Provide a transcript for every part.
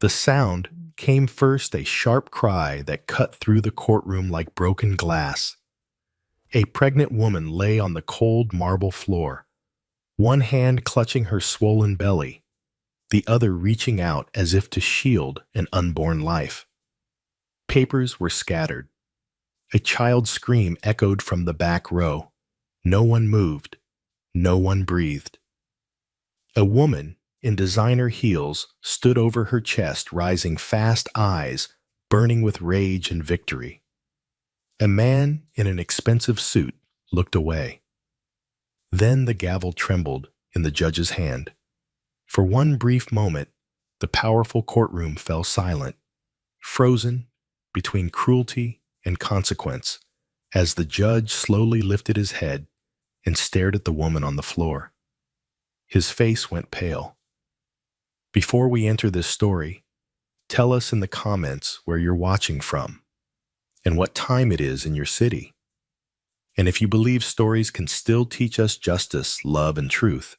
The sound came first, a sharp cry that cut through the courtroom like broken glass. A pregnant woman lay on the cold marble floor, one hand clutching her swollen belly, the other reaching out as if to shield an unborn life. Papers were scattered. A child's scream echoed from the back row. No one moved. No one breathed. A woman in designer heels stood over her chest, rising fast, eyes burning with rage and victory. A man in an expensive suit looked away. Then the gavel trembled in the judge's hand. For one brief moment, the powerful courtroom fell silent, frozen between cruelty and consequence, as the judge slowly lifted his head and stared at the woman on the floor. His face went pale. Before we enter this story, tell us in the comments where you're watching from and what time it is in your city. And if you believe stories can still teach us justice, love, and truth,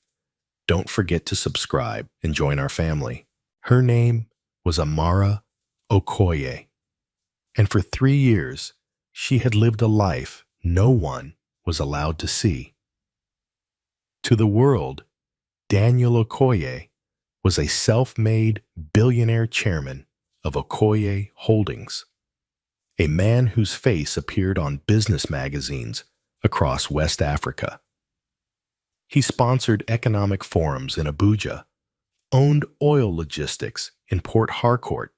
don't forget to subscribe and join our family. Her name was Amara Okoye, and for 3 years, she had lived a life no one was allowed to see. To the world, Daniel Okoye was a self-made billionaire chairman of Okoye Holdings, a man whose face appeared on business magazines across West Africa. He sponsored economic forums in Abuja, owned oil logistics in Port Harcourt,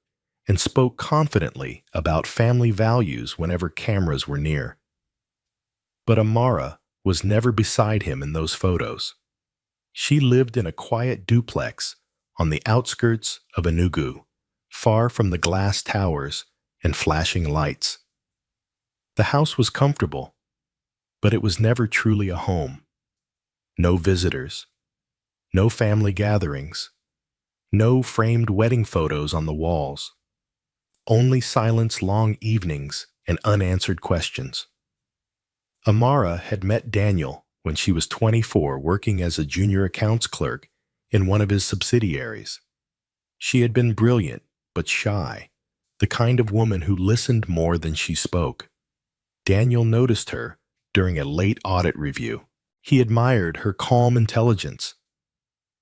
and spoke confidently about family values whenever cameras were near. But Amara was never beside him in those photos. She lived in a quiet duplex on the outskirts of Enugu, far from the glass towers and flashing lights. The house was comfortable, but it was never truly a home. No visitors, no family gatherings, no framed wedding photos on the walls, only silence, long evenings, and unanswered questions. Amara had met Daniel when she was 24, working as a junior accounts clerk in one of his subsidiaries. She had been brilliant but shy, the kind of woman who listened more than she spoke. Daniel noticed her during a late audit review. He admired her calm intelligence.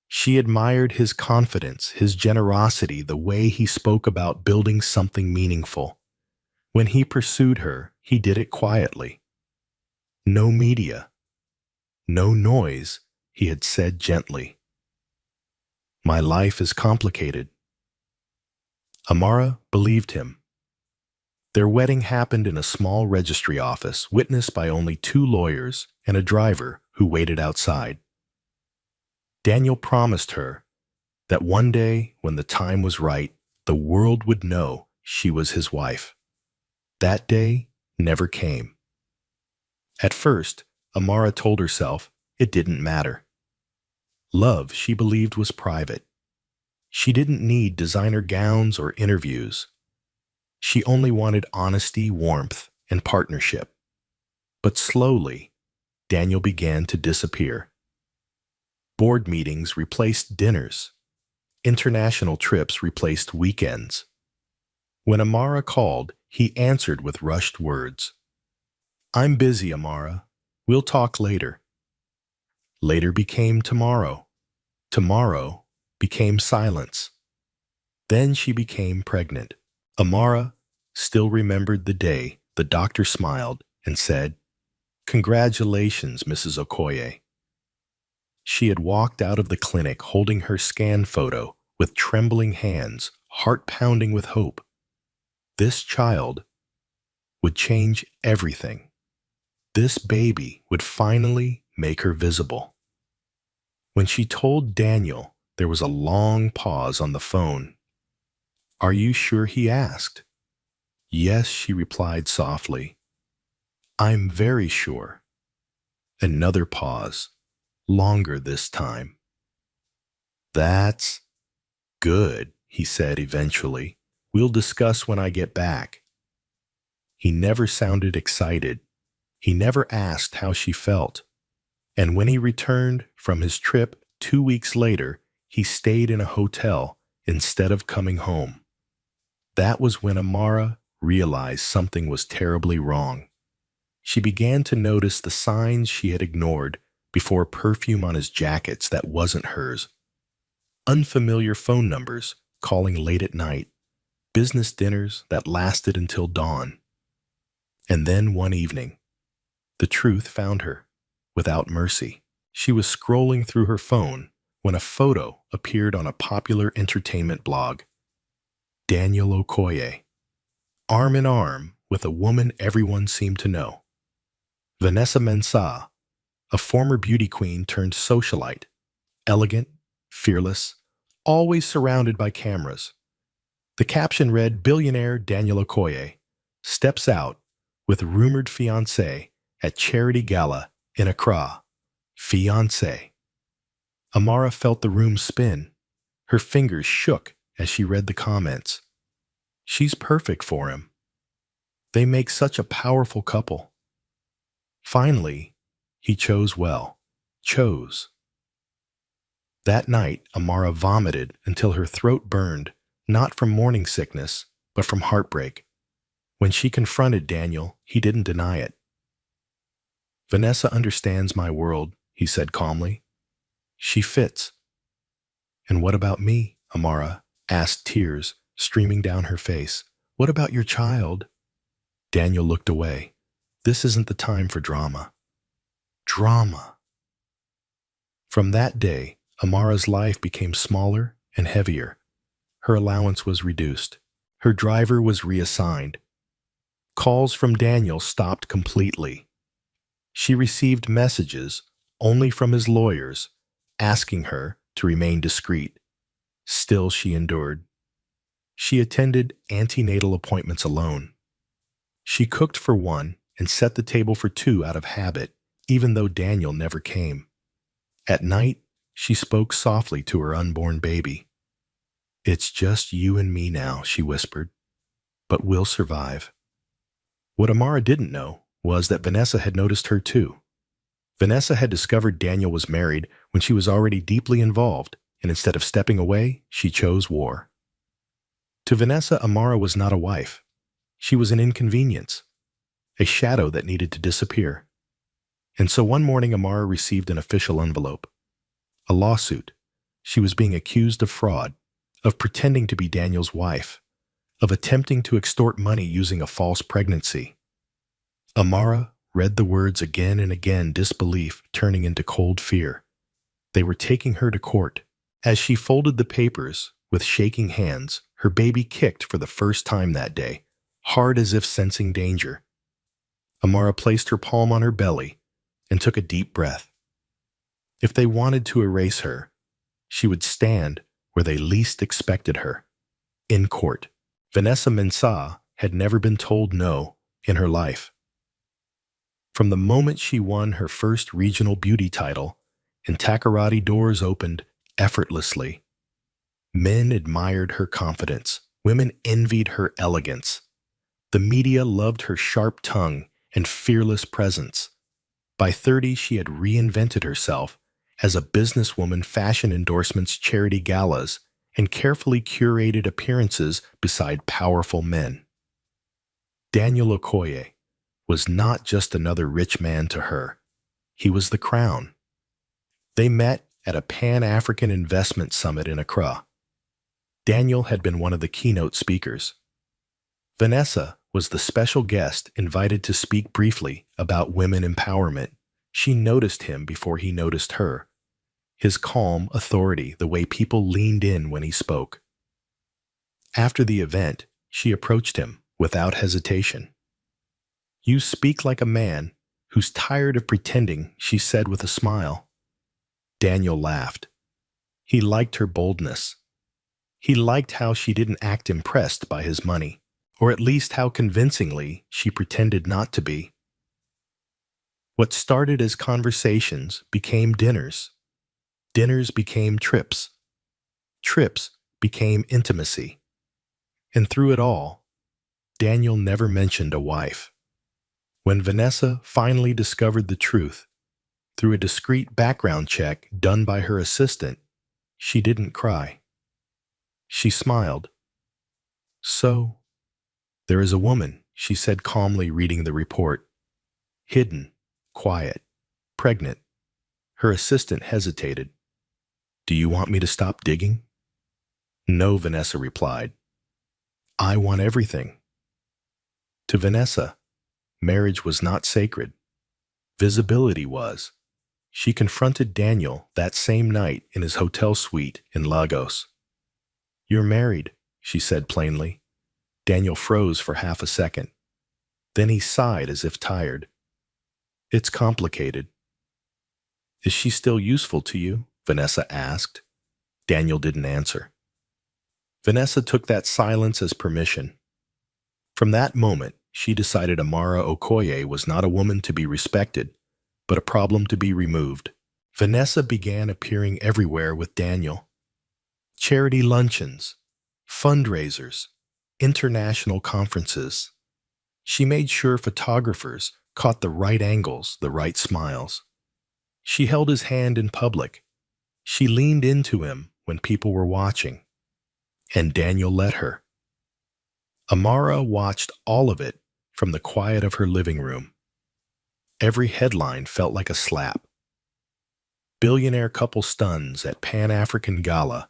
She admired his confidence, his generosity, the way he spoke about building something meaningful. When he pursued her, he did it quietly. No media, no noise, he had said gently. "My life is complicated." Amara believed him. Their wedding happened in a small registry office, witnessed by only 2 lawyers and a driver who waited outside. Daniel promised her that one day, when the time was right, the world would know she was his wife. That day never came. At first, Amara told herself it didn't matter. Love, she believed, was private. She didn't need designer gowns or interviews. She only wanted honesty, warmth, and partnership. But slowly, Daniel began to disappear. Board meetings replaced dinners. International trips replaced weekends. When Amara called, he answered with rushed words. "I'm busy, Amara. We'll talk later." Later became tomorrow. Tomorrow became silence. Then she became pregnant. Amara still remembered the day the doctor smiled and said, "Congratulations, Mrs. Okoye." She had walked out of the clinic holding her scan photo with trembling hands, heart pounding with hope. This child would change everything. This baby would finally make her visible. When she told Daniel, there was a long pause on the phone. "Are you sure?" he asked. "Yes," she replied softly. "I'm very sure." Another pause, longer this time. "That's good," he said eventually. "We'll discuss when I get back." He never sounded excited. He never asked how she felt. And when he returned from his trip 2 weeks later, he stayed in a hotel instead of coming home. That was when Amara realized something was terribly wrong. She began to notice the signs she had ignored before: perfume on his jackets that wasn't hers, unfamiliar phone numbers calling late at night, business dinners that lasted until dawn. And then one evening, the truth found her, without mercy. She was scrolling through her phone when a photo appeared on a popular entertainment blog. Daniel Okoye, arm in arm with a woman everyone seemed to know. Vanessa Mensah, a former beauty queen turned socialite, elegant, fearless, always surrounded by cameras. The caption read, "Billionaire Daniel Okoye steps out with rumored fiancé at charity gala in Accra." Fiancé. Amara felt the room spin. Her fingers shook as she read the comments. She's perfect for him. They make such a powerful couple. Finally, he chose well. Chose. That night, Amara vomited until her throat burned, not from morning sickness, but from heartbreak. When she confronted Daniel, he didn't deny it. "Vanessa understands my world," he said calmly. "She fits." "And what about me?" Amara asked, tears streaming down her face. "What about your child?" Daniel looked away. "This isn't the time for drama." Drama. From that day, Amara's life became smaller and heavier. Her allowance was reduced. Her driver was reassigned. Calls from Daniel stopped completely. She received messages only from his lawyers asking her to remain discreet. Still, she endured. She attended antenatal appointments alone. She cooked for one and set the table for two out of habit, even though Daniel never came. At night, she spoke softly to her unborn baby. "It's just you and me now," she whispered, "but we'll survive." What Amara didn't know was that Vanessa had noticed her too. Vanessa had discovered Daniel was married when she was already deeply involved, and instead of stepping away, she chose war. To Vanessa, Amara was not a wife. She was an inconvenience, a shadow that needed to disappear. And so one morning, Amara received an official envelope. A lawsuit. She was being accused of fraud, of pretending to be Daniel's wife, of attempting to extort money using a false pregnancy. Amara read the words again and again, disbelief turning into cold fear. They were taking her to court. As she folded the papers with shaking hands, her baby kicked for the first time that day, hard as if sensing danger. Amara placed her palm on her belly and took a deep breath. If they wanted to erase her, she would stand where they least expected her, in court. Vanessa Mensah had never been told no in her life. From the moment she won her first regional beauty title, in Takoradi, doors opened effortlessly. Men admired her confidence. Women envied her elegance. The media loved her sharp tongue and fearless presence. By 30, she had reinvented herself as a businesswoman, fashion endorsements, charity galas, and carefully curated appearances beside powerful men. Daniel Okoye was not just another rich man to her. He was the crown. They met at a Pan-African investment summit in Accra. Daniel had been one of the keynote speakers. Vanessa was the special guest invited to speak briefly about women empowerment. She noticed him before he noticed her. His calm authority, the way people leaned in when he spoke. After the event, she approached him without hesitation. "You speak like a man who's tired of pretending," she said with a smile. Daniel laughed. He liked her boldness. He liked how she didn't act impressed by his money, or at least how convincingly she pretended not to be. What started as conversations became dinners. Dinners became trips. Trips became intimacy. And through it all, Daniel never mentioned a wife. When Vanessa finally discovered the truth, through a discreet background check done by her assistant, she didn't cry. She smiled. So, there is a woman, she said calmly, reading the report. Hidden, quiet, pregnant. Her assistant hesitated. Do you want me to stop digging? No, Vanessa replied. I want everything. To Vanessa, marriage was not sacred. Visibility was. She confronted Daniel that same night in his hotel suite in Lagos. You're married, she said plainly. Daniel froze for half a second. Then he sighed as if tired. It's complicated. Is she still useful to you? Vanessa asked. Daniel didn't answer. Vanessa took that silence as permission. From that moment, she decided Amara Okoye was not a woman to be respected, but a problem to be removed. Vanessa began appearing everywhere with Daniel. Charity luncheons, fundraisers, international conferences. She made sure photographers caught the right angles, the right smiles. She held his hand in public. She leaned into him when people were watching. And Daniel let her. Amara watched all of it from the quiet of her living room. Every headline felt like a slap. Billionaire couple stuns at Pan-African Gala.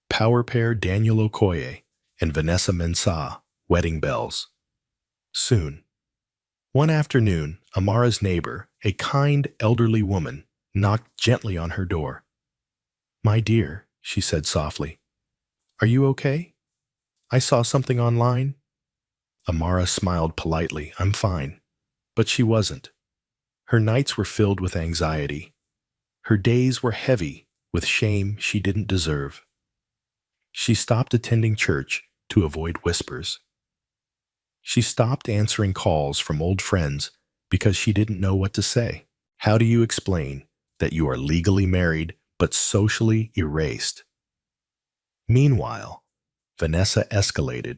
Power pair Daniel Okoye and Vanessa Mensah, wedding bells. Soon. One afternoon, Amara's neighbor, a kind elderly woman, knocked gently on her door. My dear, she said softly, are you okay? I saw something online. Amara smiled politely. I'm fine. But she wasn't. Her nights were filled with anxiety. Her days were heavy with shame she didn't deserve. She stopped attending church to avoid whispers. She stopped answering calls from old friends because she didn't know what to say. How do you explain that you are legally married but socially erased? Meanwhile, Vanessa escalated.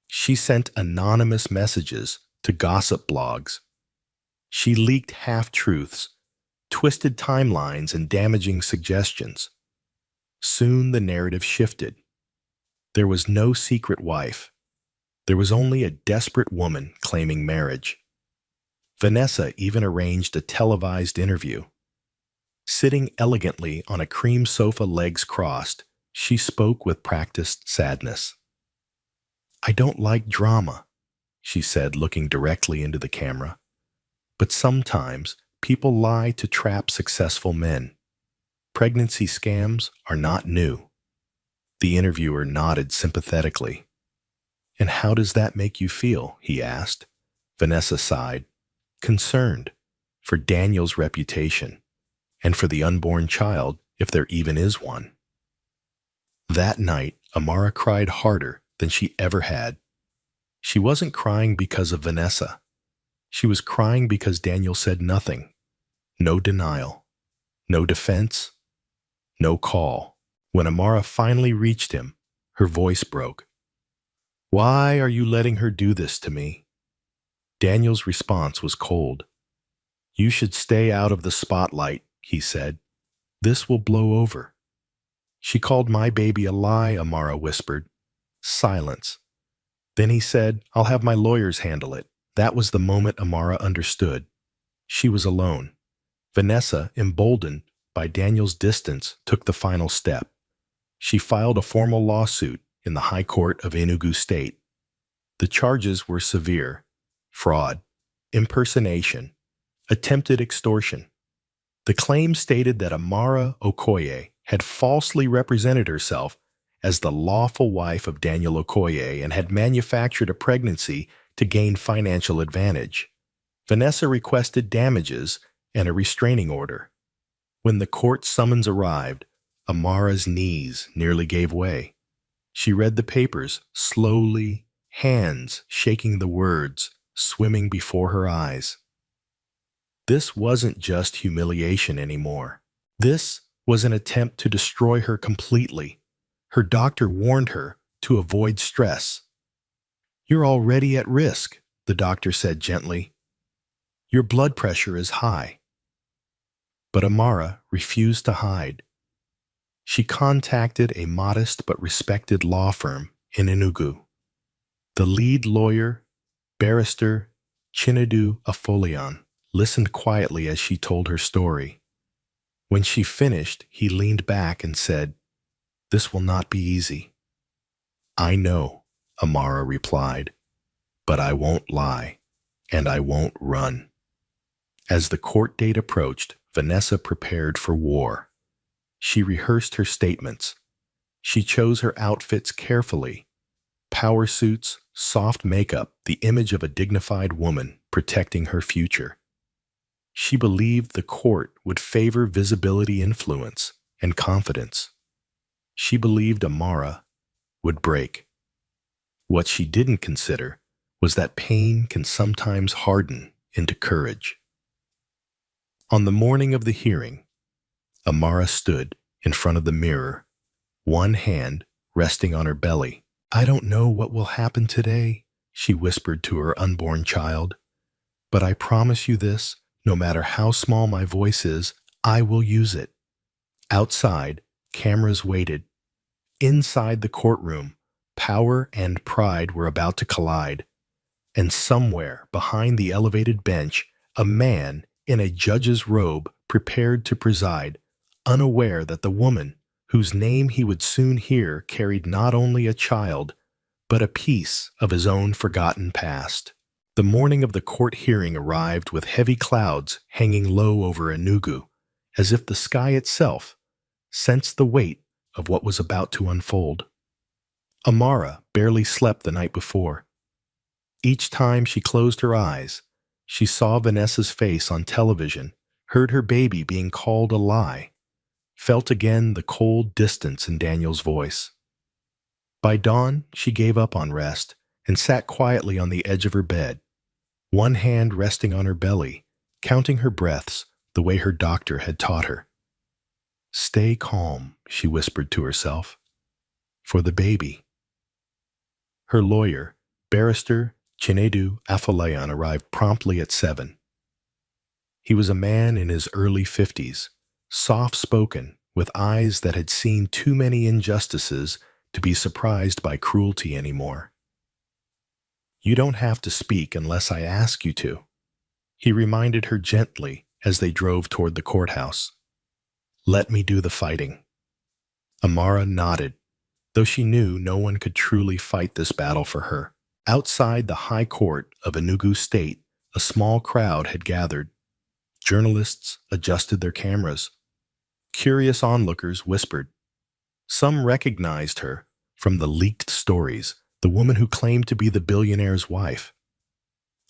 She sent anonymous messages to gossip blogs. She leaked half-truths, twisted timelines, and damaging suggestions. Soon the narrative shifted. There was no secret wife. There was only a desperate woman claiming marriage. Vanessa even arranged a televised interview. Sitting elegantly on a cream sofa, legs crossed, she spoke with practiced sadness. I don't like drama, she said, looking directly into the camera. But sometimes people lie to trap successful men. Pregnancy scams are not new. The interviewer nodded sympathetically. And how does that make you feel? He asked. Vanessa sighed, concerned for Daniel's reputation and for the unborn child, if there even is one. That night, Amara cried harder than she ever had. She wasn't crying because of Vanessa. She was crying because Daniel said nothing. No denial. No defense. No call. When Amara finally reached him, her voice broke. Why are you letting her do this to me? Daniel's response was cold. You should stay out of the spotlight, he said. This will blow over. She called my baby a lie, Amara whispered. Silence. Then he said, I'll have my lawyers handle it. That was the moment Amara understood. She was alone. Vanessa, emboldened by Daniel's distance, took the final step. She filed a formal lawsuit in the High Court of Enugu State. The charges were severe: fraud, impersonation, attempted extortion. The claim stated that Amara Okoye had falsely represented herself as the lawful wife of Daniel Okoye and had manufactured a pregnancy to gain financial advantage. Vanessa requested damages and a restraining order. When the court summons arrived, Amara's knees nearly gave way. She read the papers slowly, hands shaking, the words swimming before her eyes. This wasn't just humiliation anymore. This was an attempt to destroy her completely. Her doctor warned her to avoid stress. You're already at risk, the doctor said gently. Your blood pressure is high. But Amara refused to hide. She contacted a modest but respected law firm in Enugu. The lead lawyer, Barrister Chinedu Afolayan, listened quietly as she told her story. When she finished, he leaned back and said, "This will not be easy." "I know," Amara replied, "but I won't lie, and I won't run." As the court date approached, Vanessa prepared for war. She rehearsed her statements. She chose her outfits carefully. Power suits, soft makeup, the image of a dignified woman protecting her future. She believed the court would favor visibility, influence, and confidence. She believed Amara would break. What she didn't consider was that pain can sometimes harden into courage. On the morning of the hearing, Amara stood in front of the mirror, one hand resting on her belly. "I don't know what will happen today," she whispered to her unborn child, "but I promise you this, no matter how small my voice is, I will use it." Outside, cameras waited. Inside the courtroom, power and pride were about to collide. And somewhere behind the elevated bench, a man in a judge's robe prepared to preside, unaware that the woman, whose name he would soon hear, carried not only a child, but a piece of his own forgotten past. The morning of the court hearing arrived with heavy clouds hanging low over Enugu, as if the sky itself sensed the weight of what was about to unfold. Amara barely slept the night before. Each time she closed her eyes, she saw Vanessa's face on television, heard her baby being called a lie, felt again the cold distance in Daniel's voice. By dawn, she gave up on rest and sat quietly on the edge of her bed, one hand resting on her belly, counting her breaths the way her doctor had taught her. "Stay calm," she whispered to herself. "For the baby." Her lawyer, Barrister Chinedu Afolayan, arrived promptly at 7. He was a man in his early 50s, soft-spoken, with eyes that had seen too many injustices to be surprised by cruelty anymore. "You don't have to speak unless I ask you to," he reminded her gently as they drove toward the courthouse. "Let me do the fighting." Amara nodded, though she knew no one could truly fight this battle for her. Outside the High Court of Enugu State, a small crowd had gathered. Journalists adjusted their cameras. Curious onlookers whispered. Some recognized her from the leaked stories, the woman who claimed to be the billionaire's wife.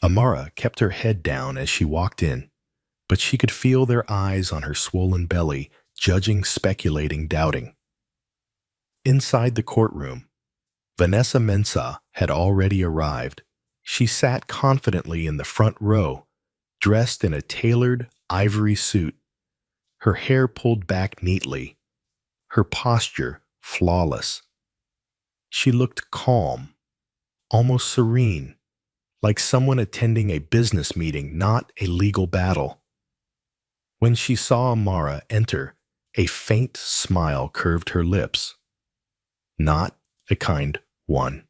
Amara kept her head down as she walked in, but she could feel their eyes on her swollen belly, judging, speculating, doubting. Inside the courtroom, Vanessa Mensah had already arrived. She sat confidently in the front row, dressed in a tailored ivory suit, her hair pulled back neatly, her posture flawless. She looked calm, almost serene, like someone attending a business meeting, not a legal battle. When she saw Amara enter, a faint smile curved her lips. Not a kind one.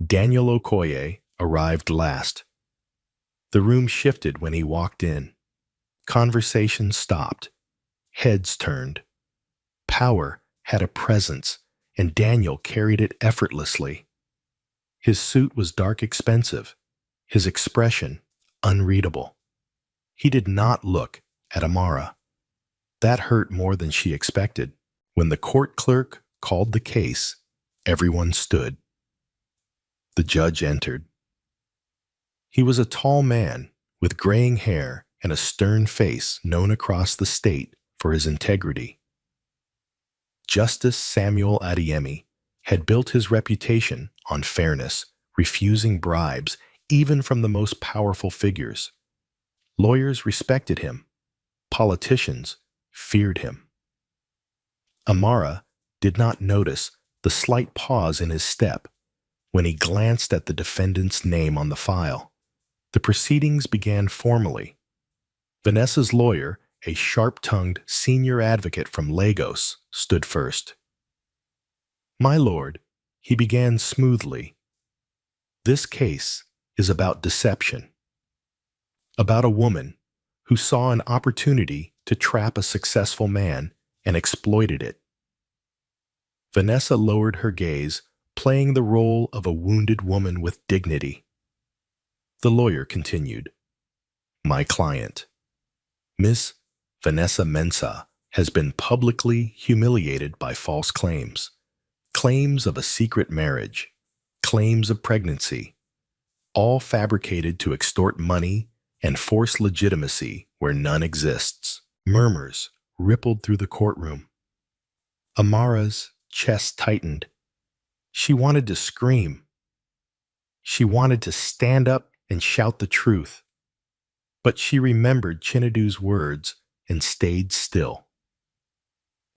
Daniel Okoye arrived last. The room shifted when he walked in. Conversation stopped. Heads turned. Power had a presence, and Daniel carried it effortlessly. His suit was dark expensive, his expression unreadable. He did not look at Amara. That hurt more than she expected. When the court clerk called the case, everyone stood. The judge entered. He was a tall man with graying hair and a stern face known across the state for his integrity. Justice Samuel Adeyemi had built his reputation on fairness, refusing bribes even from the most powerful figures. Lawyers respected him. Politicians feared him. Amara did not notice the slight pause in his step when he glanced at the defendant's name on the file. The proceedings began formally. Vanessa's lawyer, a sharp-tongued senior advocate from Lagos, stood first. "My lord," he began smoothly, "this case is about deception, about a woman who saw an opportunity to trap a successful man and exploited it." Vanessa lowered her gaze, playing the role of a wounded woman with dignity. The lawyer continued, "My client, Miss Vanessa Mensah, has been publicly humiliated by false claims. Claims of a secret marriage, claims of pregnancy, all fabricated to extort money and force legitimacy where none exists." Murmurs rippled through the courtroom. Amara's chest tightened. She wanted to scream. She wanted to stand up and shout the truth. But she remembered Chinedu's words and stayed still.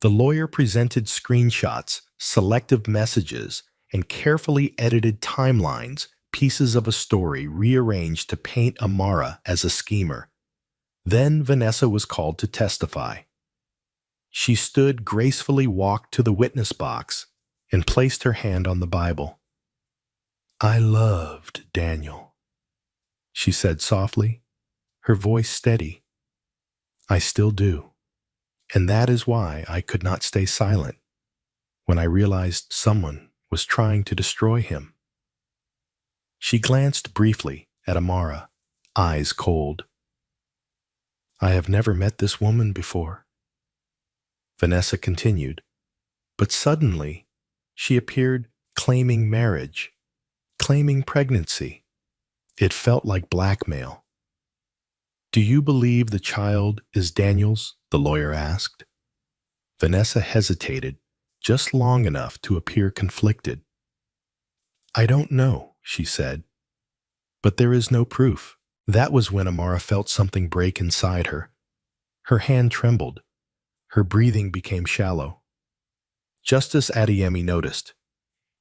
The lawyer presented screenshots, selective messages, and carefully edited timelines, pieces of a story rearranged to paint Amara as a schemer. Then Vanessa was called to testify. She stood gracefully, walked to the witness box, and placed her hand on the Bible. "I loved Daniel," she said softly, her voice steady. "I still do. And that is why I could not stay silent when I realized someone was trying to destroy him." She glanced briefly at Amara, eyes cold. "I have never met this woman before," Vanessa continued, but suddenly she appeared claiming marriage, claiming pregnancy. It felt like blackmail. "Do you believe the child is Daniel's?" the lawyer asked. Vanessa hesitated just long enough to appear conflicted. "I don't know," she said, "but there is no proof." That was when Amara felt something break inside her. Her hand trembled. Her breathing became shallow. Justice Adeyemi noticed.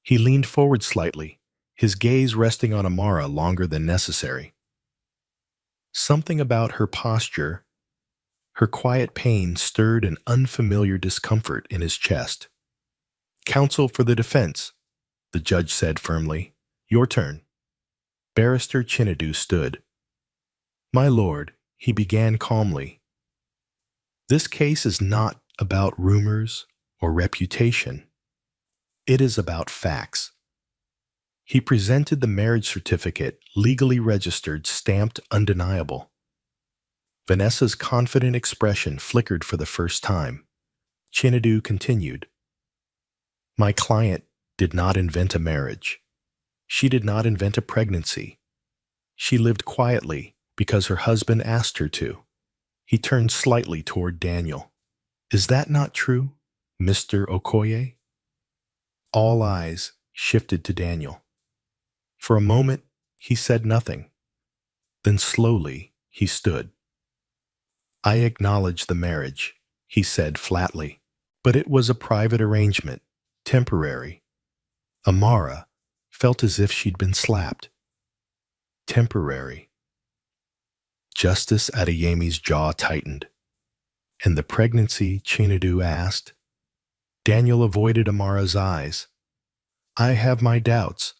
He leaned forward slightly, his gaze resting on Amara longer than necessary. Something about her posture, her quiet pain, stirred an unfamiliar discomfort in his chest. "Counsel for the defense," the judge said firmly. "Your turn." Barrister Chinedu stood. "My lord," he began calmly, "this case is not about rumors or reputation. It is about facts." He presented the marriage certificate, legally registered, stamped undeniable. Vanessa's confident expression flickered for the first time. Chinedu continued, "My client did not invent a marriage. She did not invent a pregnancy. She lived quietly because her husband asked her to." He turned slightly toward Daniel. "Is that not true, Mr. Okoye?" All eyes shifted to Daniel. For a moment, he said nothing. Then slowly, he stood. "I acknowledge the marriage," he said flatly. "But it was a private arrangement, temporary." Amara felt as if she'd been slapped. Temporary. Justice Adeyemi's jaw tightened. "And the pregnancy?" Chinedu asked. Daniel avoided Amara's eyes. "I have my doubts."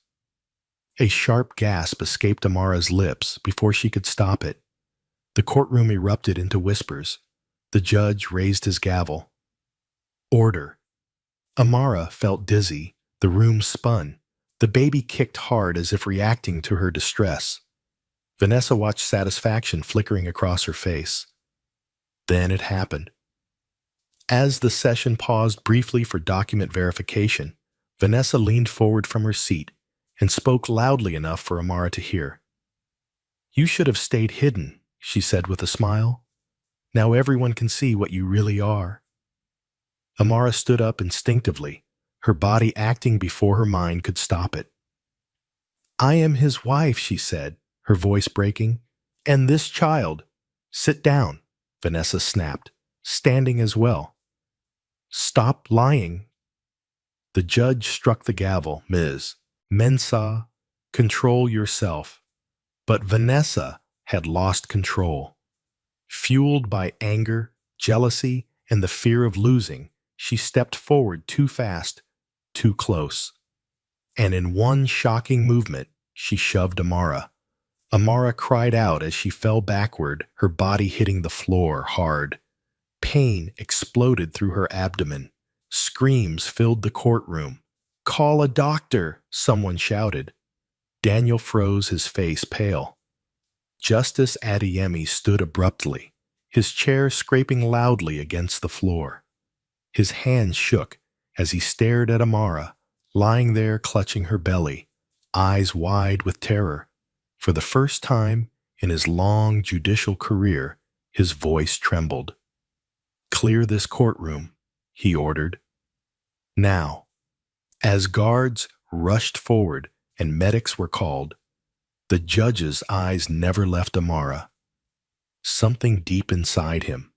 A sharp gasp escaped Amara's lips before she could stop it. The courtroom erupted into whispers. The judge raised his gavel. "Order." Amara felt dizzy. The room spun. The baby kicked hard as if reacting to her distress. Vanessa watched satisfaction flickering across her face. Then it happened. As the session paused briefly for document verification, Vanessa leaned forward from her seat and spoke loudly enough for Amara to hear. "You should have stayed hidden," she said with a smile. "Now everyone can see what you really are." Amara stood up instinctively, her body acting before her mind could stop it. "I am his wife," she said, her voice breaking. "And this child—" "Sit down," Vanessa snapped, standing as well. "Stop lying." The judge struck the gavel. "Ms. Mensah, control yourself." But Vanessa had lost control. Fueled by anger, jealousy, and the fear of losing, she stepped forward too fast, too close. And in one shocking movement, she shoved Amara. Amara cried out as she fell backward, her body hitting the floor hard. Pain exploded through her abdomen. Screams filled the courtroom. "Call a doctor!" someone shouted. Daniel froze, his face pale. Justice Adeyemi stood abruptly, his chair scraping loudly against the floor. His hands shook as he stared at Amara, lying there clutching her belly, eyes wide with terror. For the first time in his long judicial career, his voice trembled. "Clear this courtroom," he ordered. Now, as guards rushed forward and medics were called, the judge's eyes never left Amara. Something deep inside him,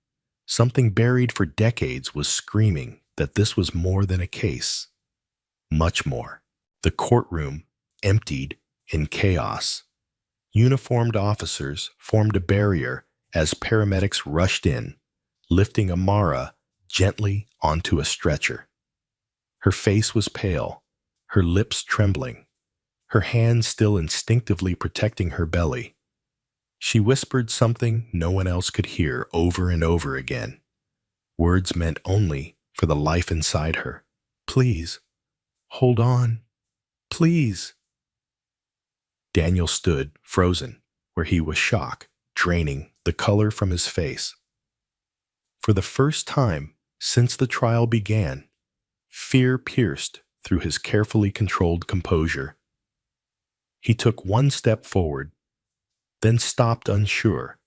something buried for decades, was screaming that this was more than a case. Much more. The courtroom emptied in chaos. Uniformed officers formed a barrier as paramedics rushed in, lifting Amara gently onto a stretcher. Her face was pale, her lips trembling, her hands still instinctively protecting her belly. She whispered something no one else could hear over and over again, words meant only for the life inside her. "Please, hold on. Please." Daniel stood, frozen, where he was shock, draining the color from his face. For the first time since the trial began, fear pierced through his carefully controlled composure. He took one step forward, then stopped unsure,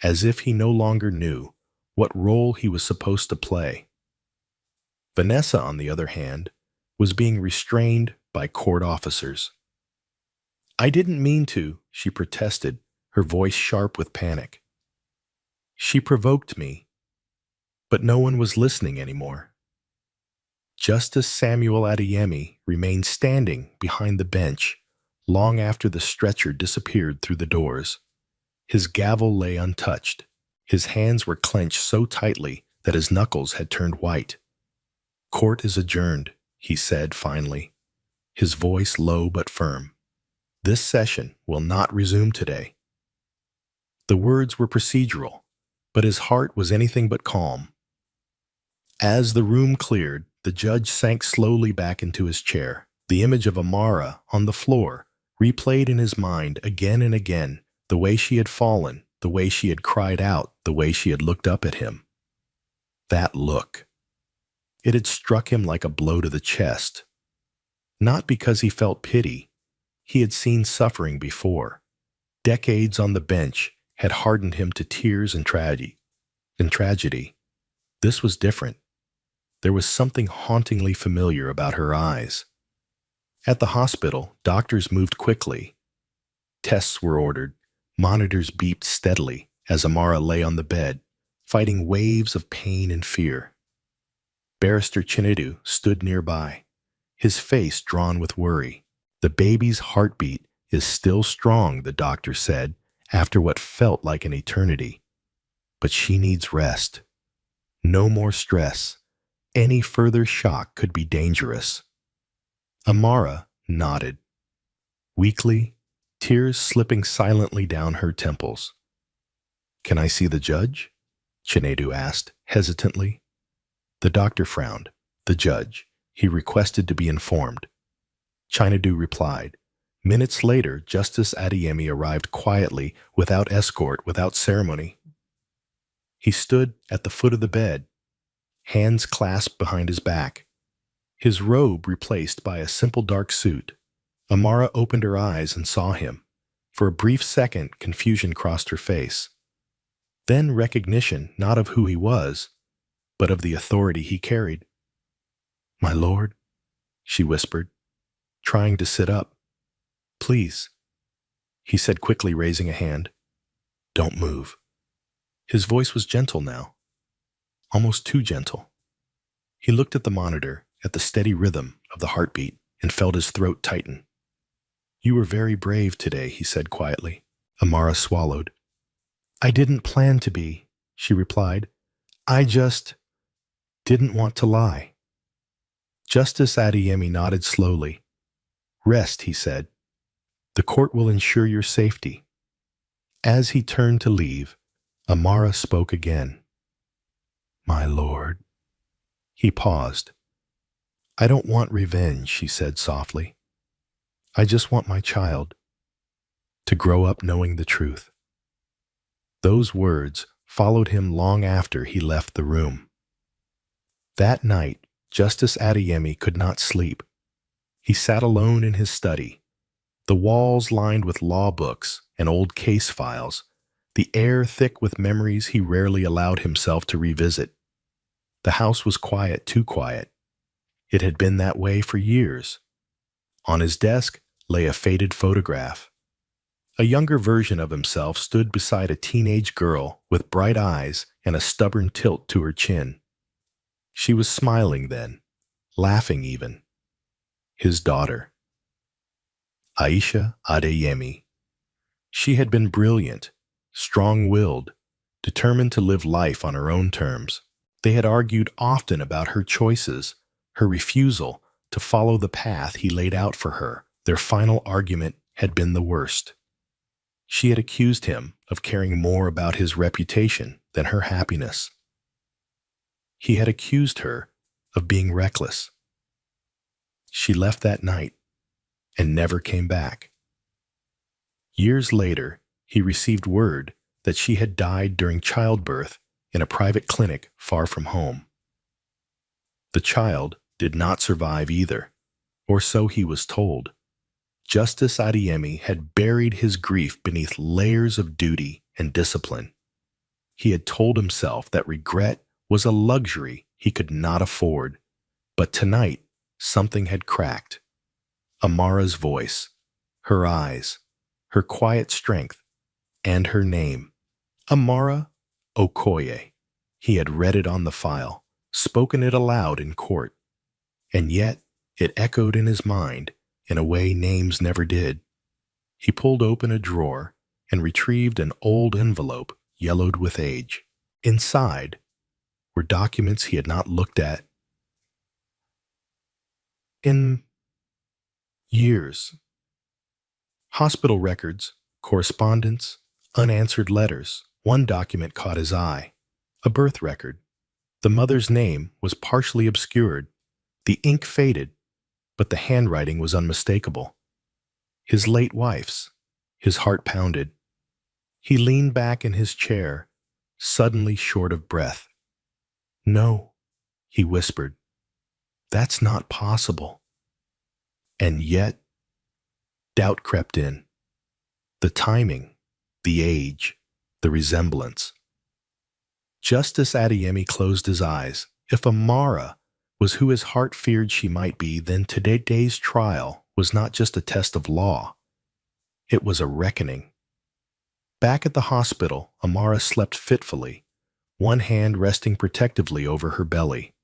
as if he no longer knew what role he was supposed to play. Vanessa, on the other hand, was being restrained by court officers. "I didn't mean to," she protested, her voice sharp with panic. "She provoked me." But no one was listening anymore. Justice Samuel Adeyemi remained standing behind the bench long after the stretcher disappeared through the doors. His gavel lay untouched. His hands were clenched so tightly that his knuckles had turned white. "Court is adjourned," he said finally, his voice low but firm. "This session will not resume today." The words were procedural, but his heart was anything but calm. As the room cleared, the judge sank slowly back into his chair. The image of Amara on the floor replayed in his mind again and again, the way she had fallen, the way she had cried out, the way she had looked up at him. That look. It had struck him like a blow to the chest. Not because he felt pity. He had seen suffering before. Decades on the bench had hardened him to tears and tragedy. This was different. There was something hauntingly familiar about her eyes. At the hospital, doctors moved quickly. Tests were ordered. Monitors beeped steadily as Amara lay on the bed, fighting waves of pain and fear. Barrister Chinedu stood nearby, his face drawn with worry. "The baby's heartbeat is still strong," the doctor said, after what felt like an eternity. "But she needs rest. No more stress. Any further shock could be dangerous." Amara nodded. Weakly, tears slipping silently down her temples. "Can I see the judge?" Chinedu asked, hesitantly. The doctor frowned. "The judge." He requested to be informed. Chinedu replied. Minutes later, Justice Adeyemi arrived quietly, without escort, without ceremony. He stood at the foot of the bed, hands clasped behind his back, his robe replaced by a simple dark suit. Amara opened her eyes and saw him. For a brief second, confusion crossed her face. Then recognition, not of who he was, but of the authority he carried. "My lord," she whispered, trying to sit up. "Please," he said quickly, raising a hand. "Don't move." His voice was gentle now, almost too gentle. He looked at the monitor, at the steady rhythm of the heartbeat, and felt his throat tighten. "You were very brave today," he said quietly. Amara swallowed. "I didn't plan to be," she replied. I just didn't want to lie. Justice Adeyemi nodded slowly. Rest, he said. The court will ensure your safety. As he turned to leave, Amara spoke again. My lord. He paused. I don't want revenge, she said softly. I just want my child to grow up knowing the truth. Those words followed him long after he left the room. That night, Justice Adeyemi could not sleep. He sat alone in his study, the walls lined with law books and old case files, the air thick with memories he rarely allowed himself to revisit. The house was quiet, too quiet. It had been that way for years. On his desk lay a faded photograph. A younger version of himself stood beside a teenage girl with bright eyes and a stubborn tilt to her chin. She was smiling then, laughing even. His daughter, Aisha Adeyemi. She had been brilliant, strong-willed, determined to live life on her own terms. They had argued often about her choices, her refusal to follow the path he laid out for her. Their final argument had been the worst. She had accused him of caring more about his reputation than her happiness. He had accused her of being reckless. She left that night and never came back. Years later, he received word that she had died during childbirth in a private clinic far from home. The child did not survive either, or so he was told. Justice Adeyemi had buried his grief beneath layers of duty and discipline. He had told himself that regret was a luxury he could not afford. But tonight, something had cracked. Amara's voice, her eyes, her quiet strength, and her name. Amara Okoye. He had read it on the file, spoken it aloud in court. And yet, it echoed in his mind in a way names never did. He pulled open a drawer and retrieved an old envelope yellowed with age. Inside were documents he had not looked at in years. Hospital records, correspondence, unanswered letters. One document caught his eye, a birth record. The mother's name was partially obscured. The ink faded, but the handwriting was unmistakable. His late wife's. His heart pounded. He leaned back in his chair, suddenly short of breath. No, he whispered. That's not possible. And yet, doubt crept in. The timing, the age, the resemblance. Justice Adeyemi closed his eyes. If Amara was who his heart feared she might be, then today's trial was not just a test of law. It was a reckoning. Back at the hospital, Amara slept fitfully, one hand resting protectively over her belly.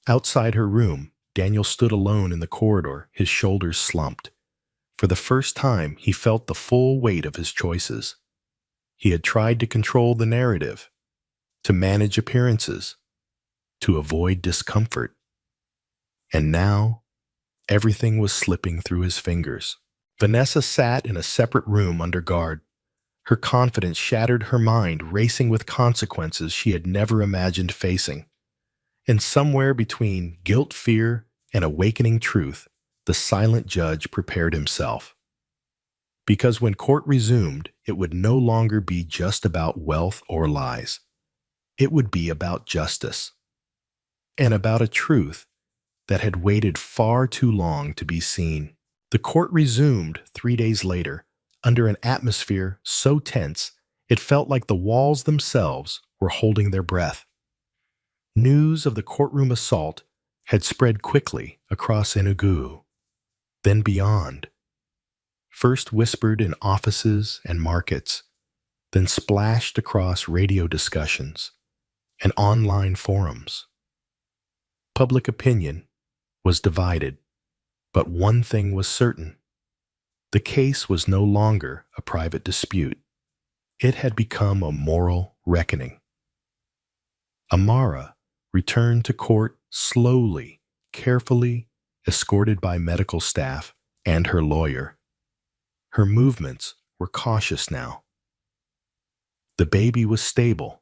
Outside her room, Daniel stood alone in the corridor, his shoulders slumped. For the first time, he felt the full weight of his choices. He had tried to control the narrative, to manage appearances, to avoid discomfort. And now, everything was slipping through his fingers. Vanessa sat in a separate room under guard. Her confidence shattered, her mind racing with consequences she had never imagined facing. And somewhere between guilt, fear, and awakening truth, the silent judge prepared himself. Because when court resumed, it would no longer be just about wealth or lies. It would be about justice, and about a truth that had waited far too long to be seen. The court resumed 3 days later, under an atmosphere so tense it felt like the walls themselves were holding their breath. News of the courtroom assault had spread quickly across Enugu, then beyond. First whispered in offices and markets, then splashed across radio discussions and online forums. Public opinion was divided, but one thing was certain. The case was no longer a private dispute. It had become a moral reckoning. Amara returned to court slowly, carefully, escorted by medical staff and her lawyer. Her movements were cautious now. The baby was stable,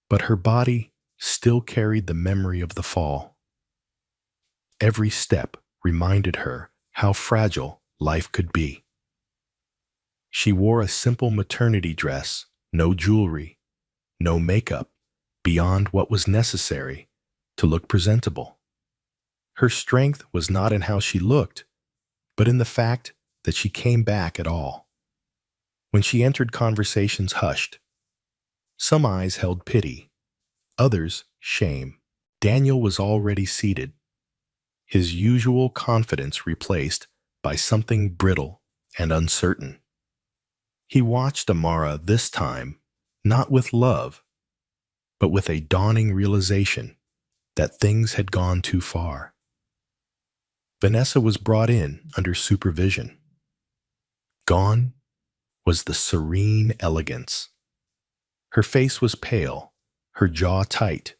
but her body still carried the memory of the fall. Every step reminded her how fragile life could be. She wore a simple maternity dress, no jewelry, no makeup, beyond what was necessary to look presentable. Her strength was not in how she looked, but in the fact that she came back at all. When she entered, conversations hushed. Some eyes held pity, others shame. Daniel was already seated, his usual confidence replaced by something brittle and uncertain. He watched Amara this time, not with love, but with a dawning realization that things had gone too far. Vanessa was brought in under supervision. Gone was the serene elegance. Her face was pale, her jaw tight.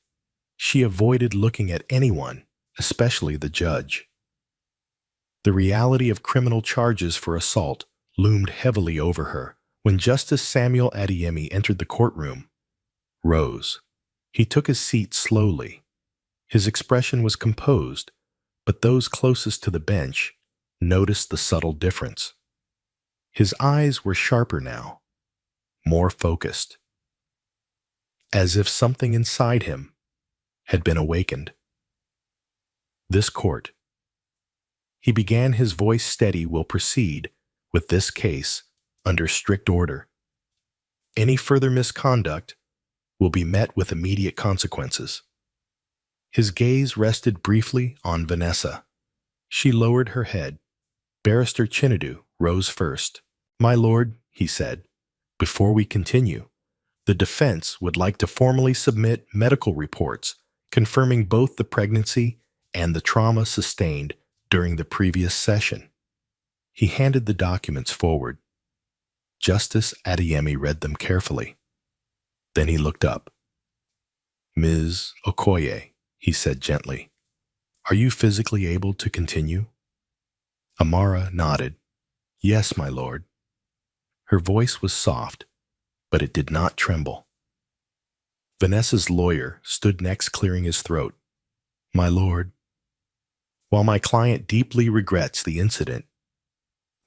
She avoided looking at anyone, especially the judge. The reality of criminal charges for assault loomed heavily over her when Justice Samuel Adeyemi entered the courtroom. Rose. He took his seat slowly. His expression was composed, but those closest to the bench noticed the subtle difference. His eyes were sharper now, more focused, as if something inside him had been awakened. This court, he began, his voice steady, will proceed with this case under strict order. Any further misconduct will be met with immediate consequences. His gaze rested briefly on Vanessa. She lowered her head. Barrister Chinedu rose first. "My lord," he said, "before we continue, the defense would like to formally submit medical reports confirming both the pregnancy and the trauma sustained during the previous session." He handed the documents forward. Justice Adeyemi read them carefully. Then he looked up. "Ms. Okoye," he said gently, "are you physically able to continue?" Amara nodded. "Yes, my lord." Her voice was soft, but it did not tremble. Vanessa's lawyer stood next, clearing his throat. "My lord, while my client deeply regrets the incident,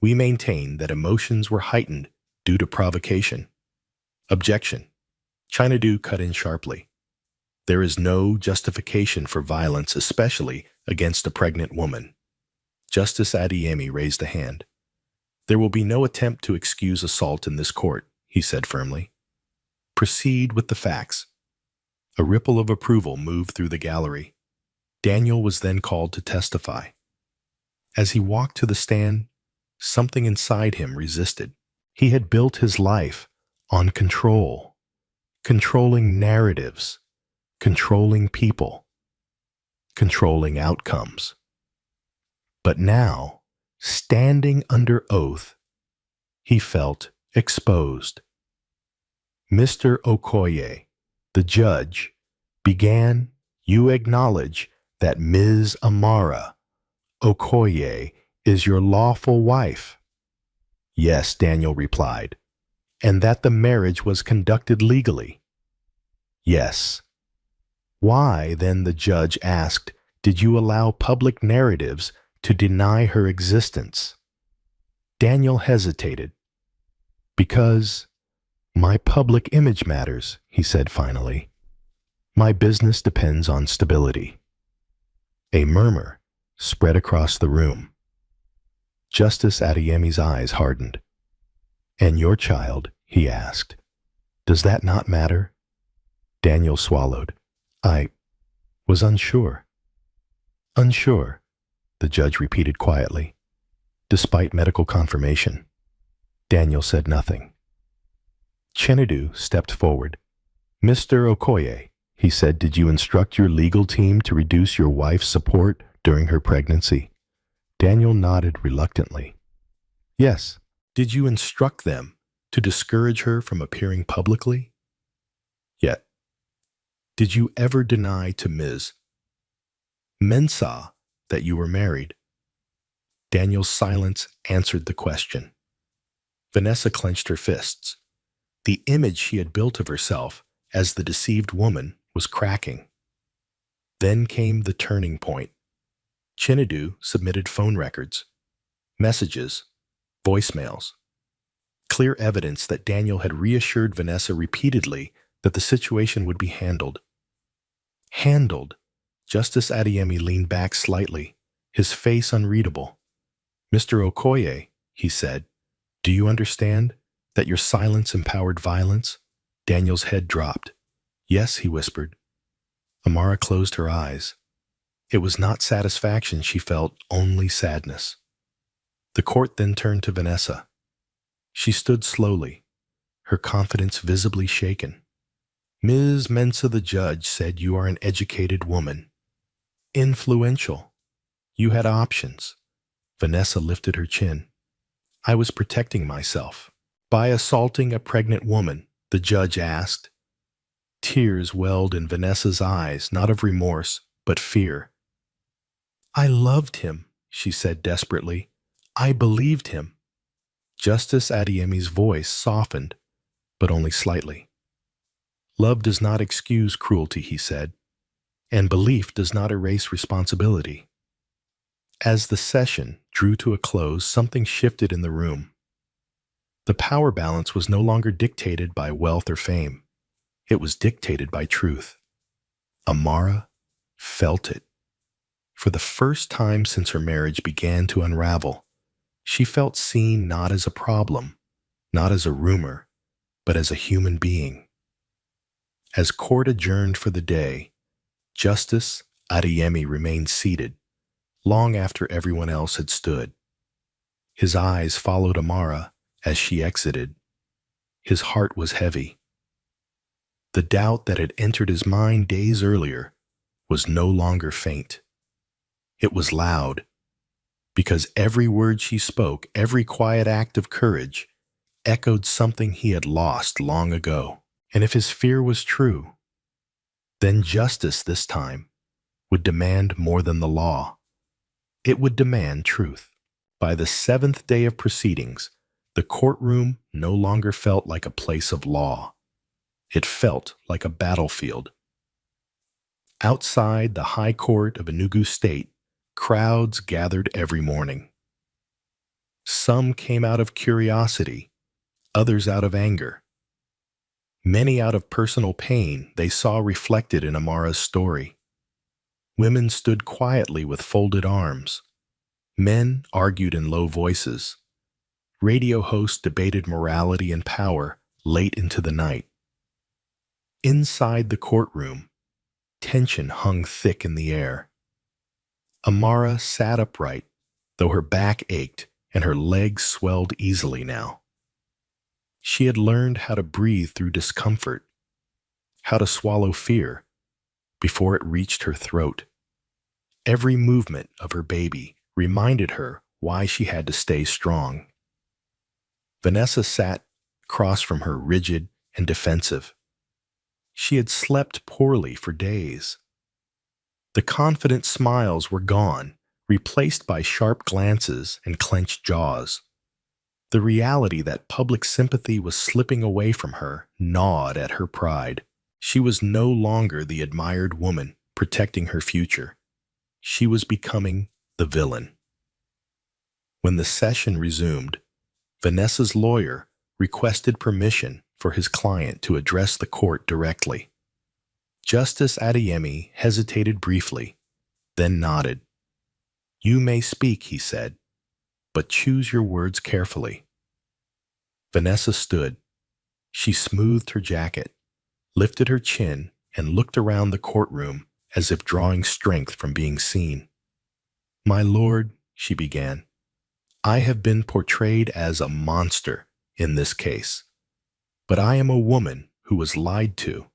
we maintain that emotions were heightened due to provocation." "Objection." Chinedu cut in sharply. "There is no justification for violence, especially against a pregnant woman." Justice Adeyemi raised a hand. "There will be no attempt to excuse assault in this court," he said firmly. "Proceed with the facts." A ripple of approval moved through the gallery. Daniel was then called to testify. As he walked to the stand, something inside him resisted. He had built his life on control, controlling narratives, controlling people, controlling outcomes. But now, standing under oath, he felt exposed. "Mr. Okoye," the judge began, "you acknowledge that Ms. Amara Okoye is your lawful wife?" "Yes," Daniel replied. "And that the marriage was conducted legally?" "Yes." "Why, then," the judge asked, "did you allow public narratives to deny her existence?" Daniel hesitated. "Because my public image matters," he said finally. "My business depends on stability." A murmur spread across the room. Justice Adeyemi's eyes hardened. "And your child?" he asked. "Does that not matter?" Daniel swallowed. "I was unsure." "Unsure," the judge repeated quietly. Despite medical confirmation, Daniel said nothing. Chinedu stepped forward. "Mr. Okoye," he said, "did you instruct your legal team to reduce your wife's support during her pregnancy?" Daniel nodded reluctantly. "Yes." "Did you instruct them to discourage her from appearing publicly?" "Yet." Did you ever deny to Ms. Mensah that you were married? Daniel's silence answered the question. Vanessa clenched her fists. The image she had built of herself as the deceived woman was cracking. Then came the turning point. Chinedu submitted phone records, messages, voicemails. Clear evidence that Daniel had reassured Vanessa repeatedly that the situation would be handled. Handled. Justice Adeyemi leaned back slightly, his face unreadable. Mr. Okoye, he said, do you understand that your silence empowered violence? Daniel's head dropped. Yes, he whispered. Amara closed her eyes. It was not satisfaction she felt, only sadness. The court then turned to Vanessa. She stood slowly, her confidence visibly shaken. Ms. Mensah, the judge, said you are an educated woman. Influential. You had options. Vanessa lifted her chin. I was protecting myself. By assaulting a pregnant woman, the judge asked. Tears welled in Vanessa's eyes, not of remorse, but fear. I loved him, she said desperately. I believed him. Justice Adeyemi's voice softened, but only slightly. Love does not excuse cruelty, he said, and belief does not erase responsibility. As the session drew to a close, something shifted in the room. The power balance was no longer dictated by wealth or fame. It was dictated by truth. Amara felt it. For the first time since her marriage began to unravel, she felt seen not as a problem, not as a rumor, but as a human being. As court adjourned for the day, Justice Adeyemi remained seated, long after everyone else had stood. His eyes followed Amara as she exited. His heart was heavy. The doubt that had entered his mind days earlier was no longer faint. It was loud, because every word she spoke, every quiet act of courage, echoed something he had lost long ago. And if his fear was true, then justice this time would demand more than the law. It would demand truth. By the seventh day of proceedings, the courtroom no longer felt like a place of law. It felt like a battlefield. Outside the High Court of Enugu State, crowds gathered every morning. Some came out of curiosity, others out of anger. Many out of personal pain they saw reflected in Amara's story. Women stood quietly with folded arms. Men argued in low voices. Radio hosts debated morality and power late into the night. Inside the courtroom, tension hung thick in the air. Amara sat upright, though her back ached and her legs swelled easily now. She had learned how to breathe through discomfort, how to swallow fear before it reached her throat. Every movement of her baby reminded her why she had to stay strong. Vanessa sat across from her, rigid and defensive. She had slept poorly for days. The confident smiles were gone, replaced by sharp glances and clenched jaws. The reality that public sympathy was slipping away from her gnawed at her pride. She was no longer the admired woman protecting her future. She was becoming the villain. When the session resumed, Vanessa's lawyer requested permission for his client to address the court directly. Justice Adeyemi hesitated briefly, then nodded. You may speak, he said, but choose your words carefully. Vanessa stood. She smoothed her jacket, lifted her chin, and looked around the courtroom as if drawing strength from being seen. My lord, she began, I have been portrayed as a monster in this case, but I am a woman who was lied to,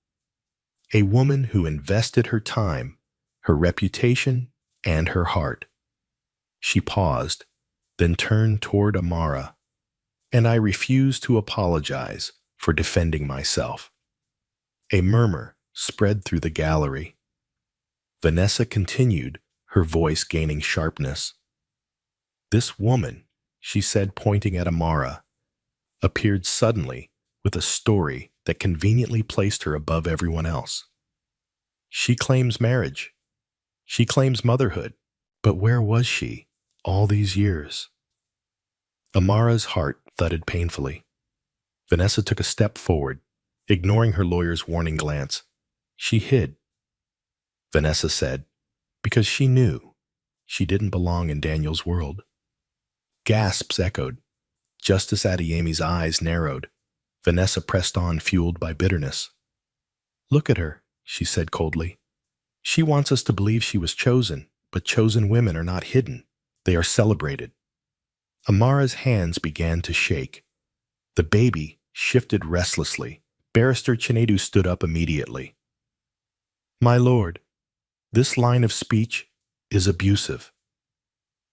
a woman who invested her time, her reputation, and her heart. She paused, then turned toward Amara, and I refuse to apologize for defending myself. A murmur spread through the gallery. Vanessa continued, her voice gaining sharpness. This woman, she said, pointing at Amara, appeared suddenly with a story that conveniently placed her above everyone else. She claims marriage. She claims motherhood. But where was she all these years? Amara's heart thudded painfully. Vanessa took a step forward, ignoring her lawyer's warning glance. She hid. Vanessa said, because she knew she didn't belong in Daniel's world. Gasps echoed. Justice Adeyemi's eyes narrowed. Vanessa pressed on, fueled by bitterness. Look at her, she said coldly. She wants us to believe she was chosen, but chosen women are not hidden. They are celebrated. Amara's hands began to shake. The baby shifted restlessly. Barrister Chinedu stood up immediately. My lord, this line of speech is abusive.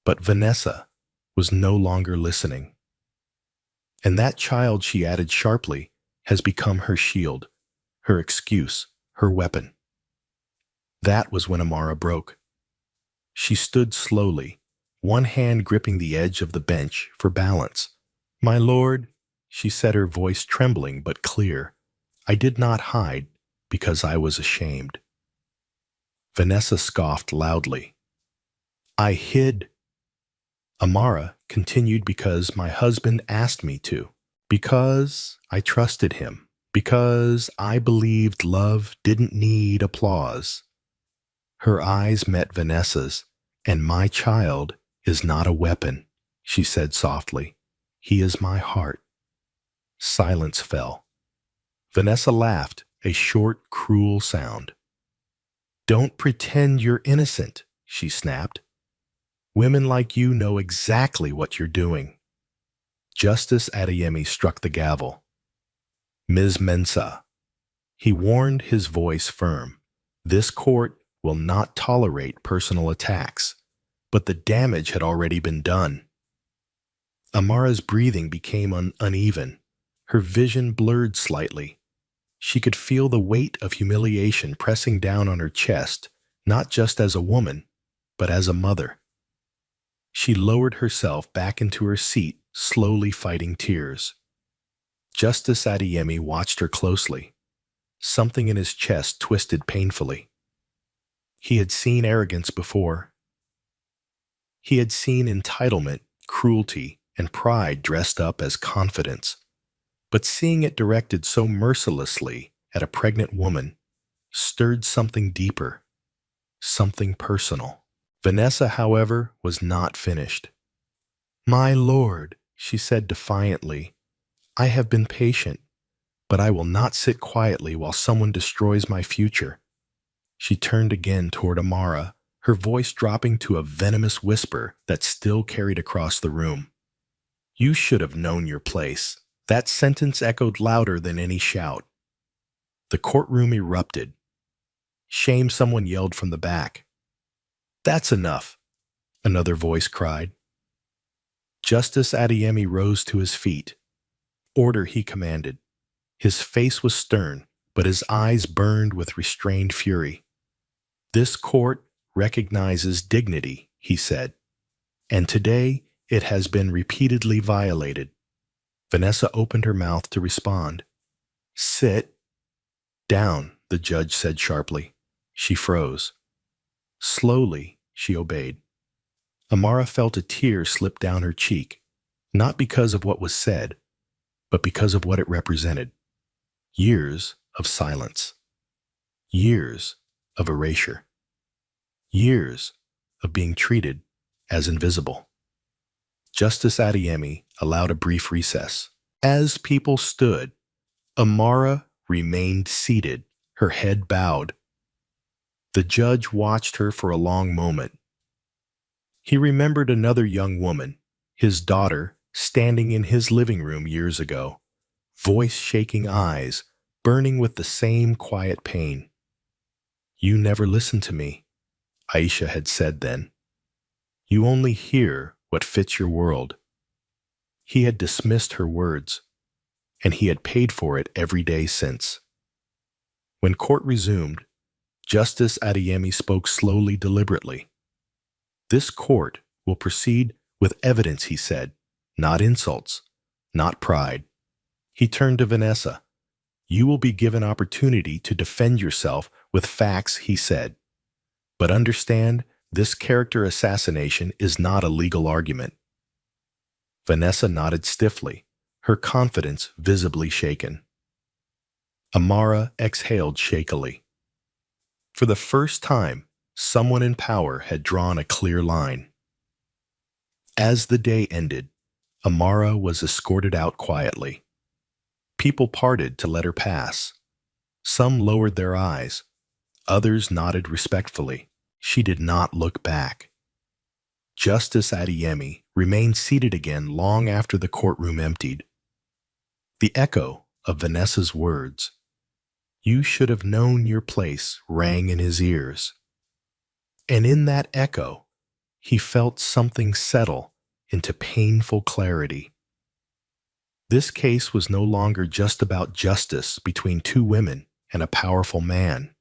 But Vanessa was no longer listening. And that child, she added sharply, has become her shield, her excuse, her weapon. That was when Amara broke. She stood slowly, one hand gripping the edge of the bench for balance. My lord, she said, her voice trembling but clear, I did not hide because I was ashamed. Vanessa scoffed loudly. I hid. Amara continued because my husband asked me to, because I trusted him, because I believed love didn't need applause. Her eyes met Vanessa's, and my child is not a weapon, she said softly. He is my heart. Silence fell. Vanessa laughed, a short, cruel sound. Don't pretend you're innocent, she snapped. Women like you know exactly what you're doing. Justice Adeyemi struck the gavel. Ms. Mensah. He warned, his voice firm. This court will not tolerate personal attacks, but the damage had already been done. Amara's breathing became uneven. Her vision blurred slightly. She could feel the weight of humiliation pressing down on her chest, not just as a woman, but as a mother. She lowered herself back into her seat, slowly fighting tears. Justice Adeyemi watched her closely. Something in his chest twisted painfully. He had seen arrogance before. He had seen entitlement, cruelty, and pride dressed up as confidence. But seeing it directed so mercilessly at a pregnant woman stirred something deeper, something personal. Vanessa, however, was not finished. My lord, she said defiantly, I have been patient, but I will not sit quietly while someone destroys my future. She turned again toward Amara, her voice dropping to a venomous whisper that still carried across the room. You should have known your place. That sentence echoed louder than any shout. The courtroom erupted. Shame, someone yelled from the back. That's enough, another voice cried. Justice Adeyemi rose to his feet. Order, he commanded. His face was stern, but his eyes burned with restrained fury. This court recognizes dignity, he said, and today it has been repeatedly violated. Vanessa opened her mouth to respond. Sit down, the judge said sharply. She froze. Slowly, she obeyed. Amara felt a tear slip down her cheek, not because of what was said, but because of what it represented. Years of silence. Years of erasure. Years of being treated as invisible. Justice Adeyemi allowed a brief recess. As people stood, Amara remained seated, her head bowed. The judge watched her for a long moment. He remembered another young woman, his daughter, standing in his living room years ago, voice-shaking eyes, burning with the same quiet pain. You never listened to me, Aisha had said then. You only hear what fits your world. He had dismissed her words, and he had paid for it every day since. When court resumed, Justice Adeyemi spoke slowly, deliberately. This court will proceed with evidence, he said, not insults, not pride. He turned to Vanessa. You will be given opportunity to defend yourself with facts, he said. But understand, this character assassination is not a legal argument. Vanessa nodded stiffly, her confidence visibly shaken. Amara exhaled shakily. For the first time, someone in power had drawn a clear line. As the day ended, Amara was escorted out quietly. People parted to let her pass. Some lowered their eyes. Others nodded respectfully. She did not look back. Justice Adeyemi remained seated again long after the courtroom emptied. The echo of Vanessa's words, "You should have known your place," rang in his ears. And in that echo, he felt something settle into painful clarity. This case was no longer just about justice between two women and a powerful man.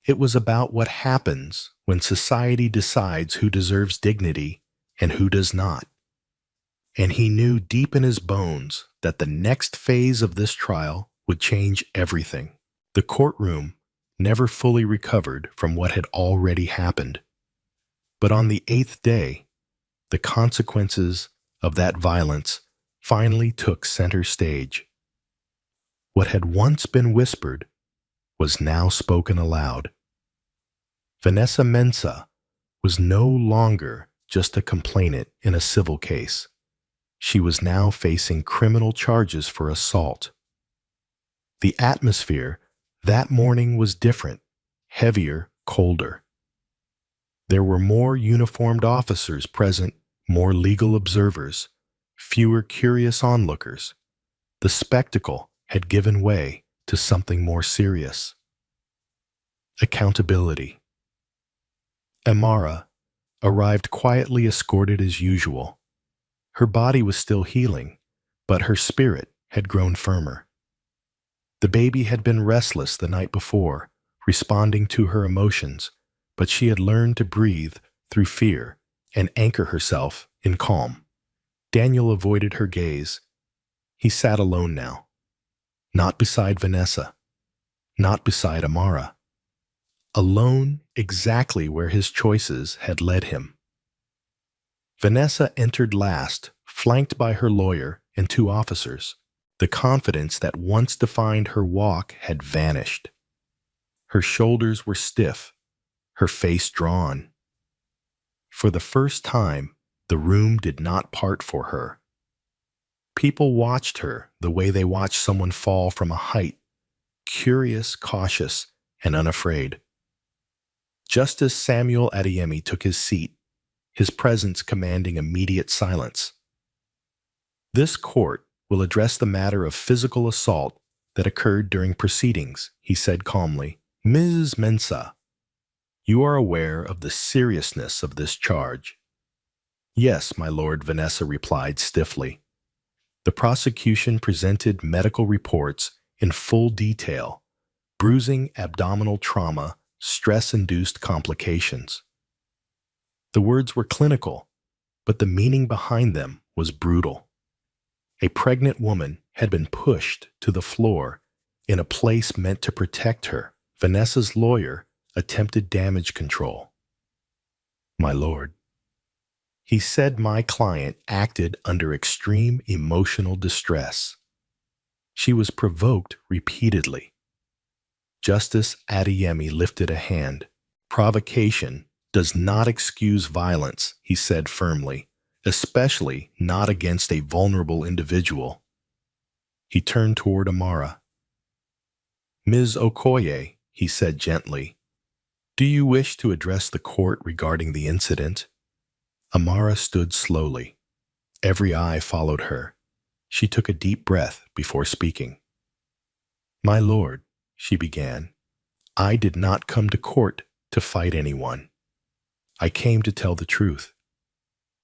It was about what happens when society decides who deserves dignity and who does not. And he knew deep in his bones that the next phase of this trial would change everything. The courtroom never fully recovered from what had already happened. But on the 8th day, the consequences of that violence finally took center stage. What had once been whispered was now spoken aloud. Vanessa Mensah was no longer just a complainant in a civil case. She was now facing criminal charges for assault. The atmosphere that morning was different, heavier, colder. There were more uniformed officers present, more legal observers, fewer curious onlookers. The spectacle had given way to something more serious. Accountability. Amara arrived quietly, escorted as usual. Her body was still healing, but her spirit had grown firmer. The baby had been restless the night before, responding to her emotions, but she had learned to breathe through fear and anchor herself in calm. Daniel avoided her gaze. He sat alone now. Not beside Vanessa. Not beside Amara. Alone exactly where his choices had led him. Vanessa entered last, flanked by her lawyer and 2 officers. The confidence that once defined her walk had vanished. Her shoulders were stiff, her face drawn. For the first time, the room did not part for her. People watched her the way they watch someone fall from a height, curious, cautious, and unafraid. Justice Samuel Adeyemi took his seat, his presence commanding immediate silence. This court will address the matter of physical assault that occurred during proceedings, he said calmly. Ms. Mensah, you are aware of the seriousness of this charge. Yes, my lord, Vanessa replied stiffly. The prosecution presented medical reports in full detail, bruising, abdominal trauma, stress-induced complications. The words were clinical, but the meaning behind them was brutal. A pregnant woman had been pushed to the floor in a place meant to protect her. Vanessa's lawyer attempted damage control. My lord, he said, my client acted under extreme emotional distress. She was provoked repeatedly. Justice Adeyemi lifted a hand. Provocation does not excuse violence, he said firmly, especially not against a vulnerable individual. He turned toward Amara. Ms. Okoye, he said gently, do you wish to address the court regarding the incident? Amara stood slowly. Every eye followed her. She took a deep breath before speaking. My lord, she began, I did not come to court to fight anyone. I came to tell the truth.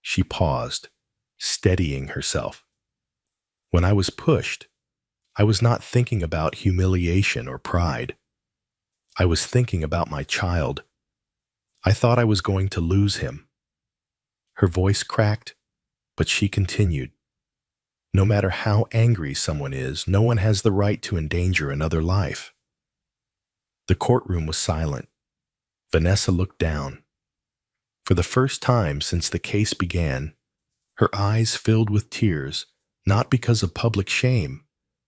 She paused, steadying herself. When I was pushed, I was not thinking about humiliation or pride. I was thinking about my child. I thought I was going to lose him." Her voice cracked, but she continued. "No matter how angry someone is, no one has the right to endanger another life." The courtroom was silent. Vanessa looked down. For the first time since the case began, her eyes filled with tears, not because of public shame,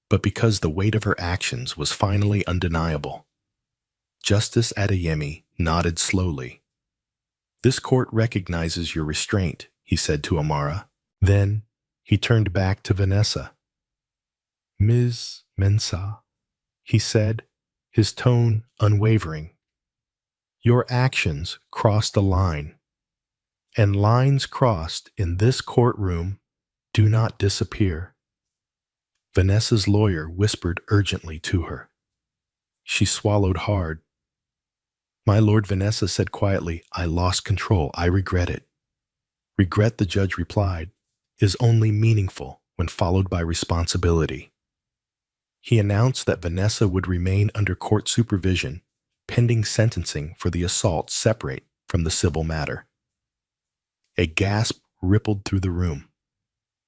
but because the weight of her actions was finally undeniable. Justice Adeyemi nodded slowly. "This court recognizes your restraint," he said to Amara. Then he turned back to Vanessa. "Ms. Mensah," he said, his tone unwavering. "Your actions crossed a line, and lines crossed in this courtroom do not disappear." Vanessa's lawyer whispered urgently to her. She swallowed hard. "My lord," Vanessa said quietly, "I lost control. I regret it." "Regret," the judge replied, "is only meaningful when followed by responsibility." He announced that Vanessa would remain under court supervision, pending sentencing for the assault separate from the civil matter. A gasp rippled through the room.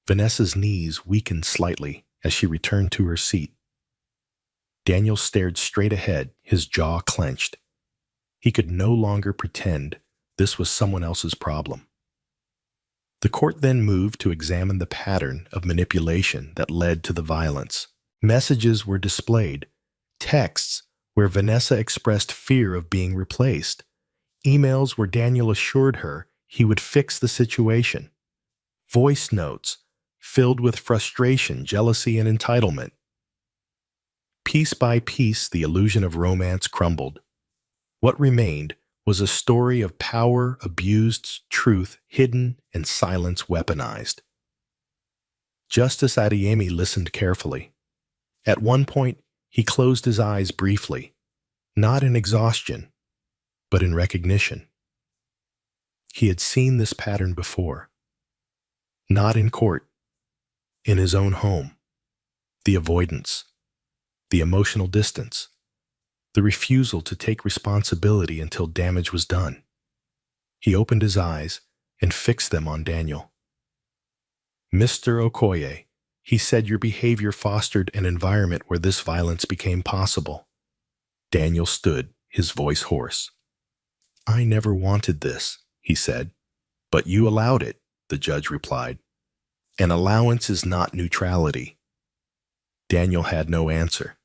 Vanessa's knees weakened slightly as she returned to her seat. Daniel stared straight ahead, his jaw clenched. He could no longer pretend this was someone else's problem. The court then moved to examine the pattern of manipulation that led to the violence. Messages were displayed, texts where Vanessa expressed fear of being replaced, emails where Daniel assured her he would fix the situation, voice notes filled with frustration, jealousy, and entitlement. Piece by piece, the illusion of romance crumbled. What remained was a story of power abused, truth hidden, and silence weaponized. Justice Adeyemi listened carefully. At one point, he closed his eyes briefly, not in exhaustion, but in recognition. He had seen this pattern before. Not in court, in his own home. The avoidance, the emotional distance, the refusal to take responsibility until damage was done. He opened his eyes and fixed them on Daniel. "Mr. Okoye," he said, "your behavior fostered an environment where this violence became possible." Daniel stood, his voice hoarse. "I never wanted this," he said. "But you allowed it," the judge replied. "An allowance is not neutrality." Daniel had no answer.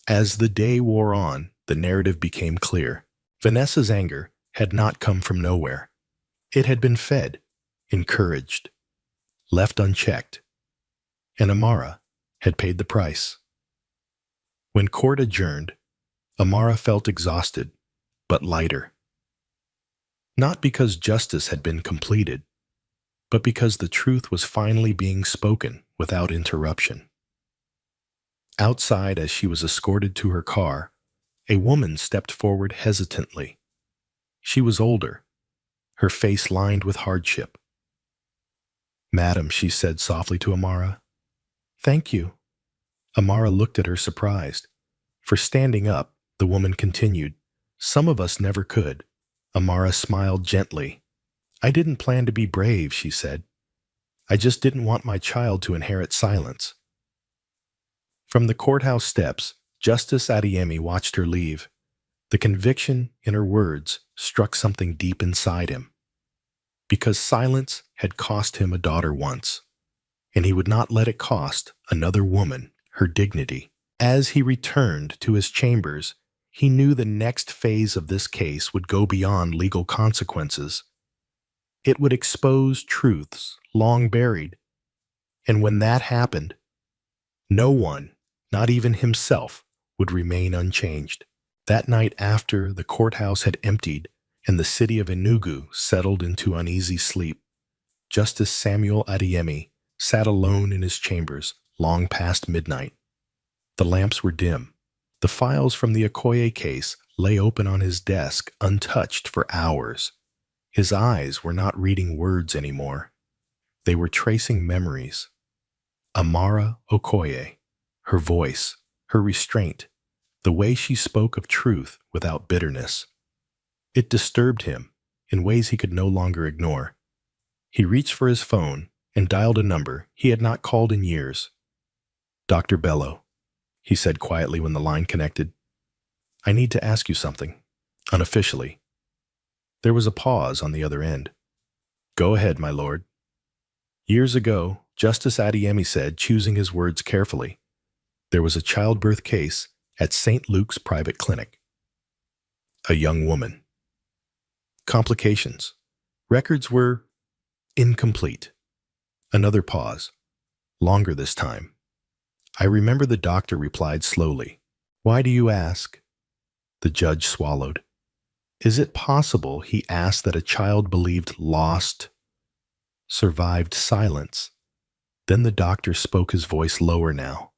As the day wore on, the narrative became clear. Vanessa's anger had not come from nowhere. It had been fed, encouraged, left unchecked, and Amara had paid the price. When court adjourned, Amara felt exhausted, but lighter. Not because justice had been completed, but because the truth was finally being spoken without interruption. Outside, as she was escorted to her car, a woman stepped forward hesitantly. She was older, her face lined with hardship. "Madam," she said softly to Amara. "Thank you." Amara looked at her surprised. For standing up, the woman continued, "Some of us never could." Amara smiled gently. "I didn't plan to be brave," she said. "I just didn't want my child to inherit silence." From the courthouse steps, Justice Adeyemi watched her leave. The conviction in her words struck something deep inside him. Because silence had cost him a daughter once, and he would not let it cost another woman her dignity. As he returned to his chambers, he knew the next phase of this case would go beyond legal consequences. It would expose truths long buried, and when that happened, no one, not even himself, would remain unchanged. That night, after the courthouse had emptied and the city of Enugu settled into uneasy sleep, Justice Samuel Adeyemi sat alone in his chambers long past midnight. The lamps were dim. The files from the Okoye case lay open on his desk, untouched for hours. His eyes were not reading words anymore. They were tracing memories. Amara Okoye, her voice, her restraint, the way she spoke of truth without bitterness. It disturbed him in ways he could no longer ignore. He reached for his phone and dialed a number he had not called in years. "Dr. Bello," he said quietly when the line connected. "I need to ask you something, unofficially." There was a pause on the other end. "Go ahead, my lord." Years ago, Justice Adeyemi said, choosing his words carefully, there was a childbirth case at St. Luke's private clinic. A young woman. Complications. Records were incomplete. Another pause. Longer this time. I remember the doctor replied slowly. "Why do you ask?" The judge swallowed. Is it possible, he asked, that a child believed lost, survived silence? Then the doctor spoke, his voice lower now.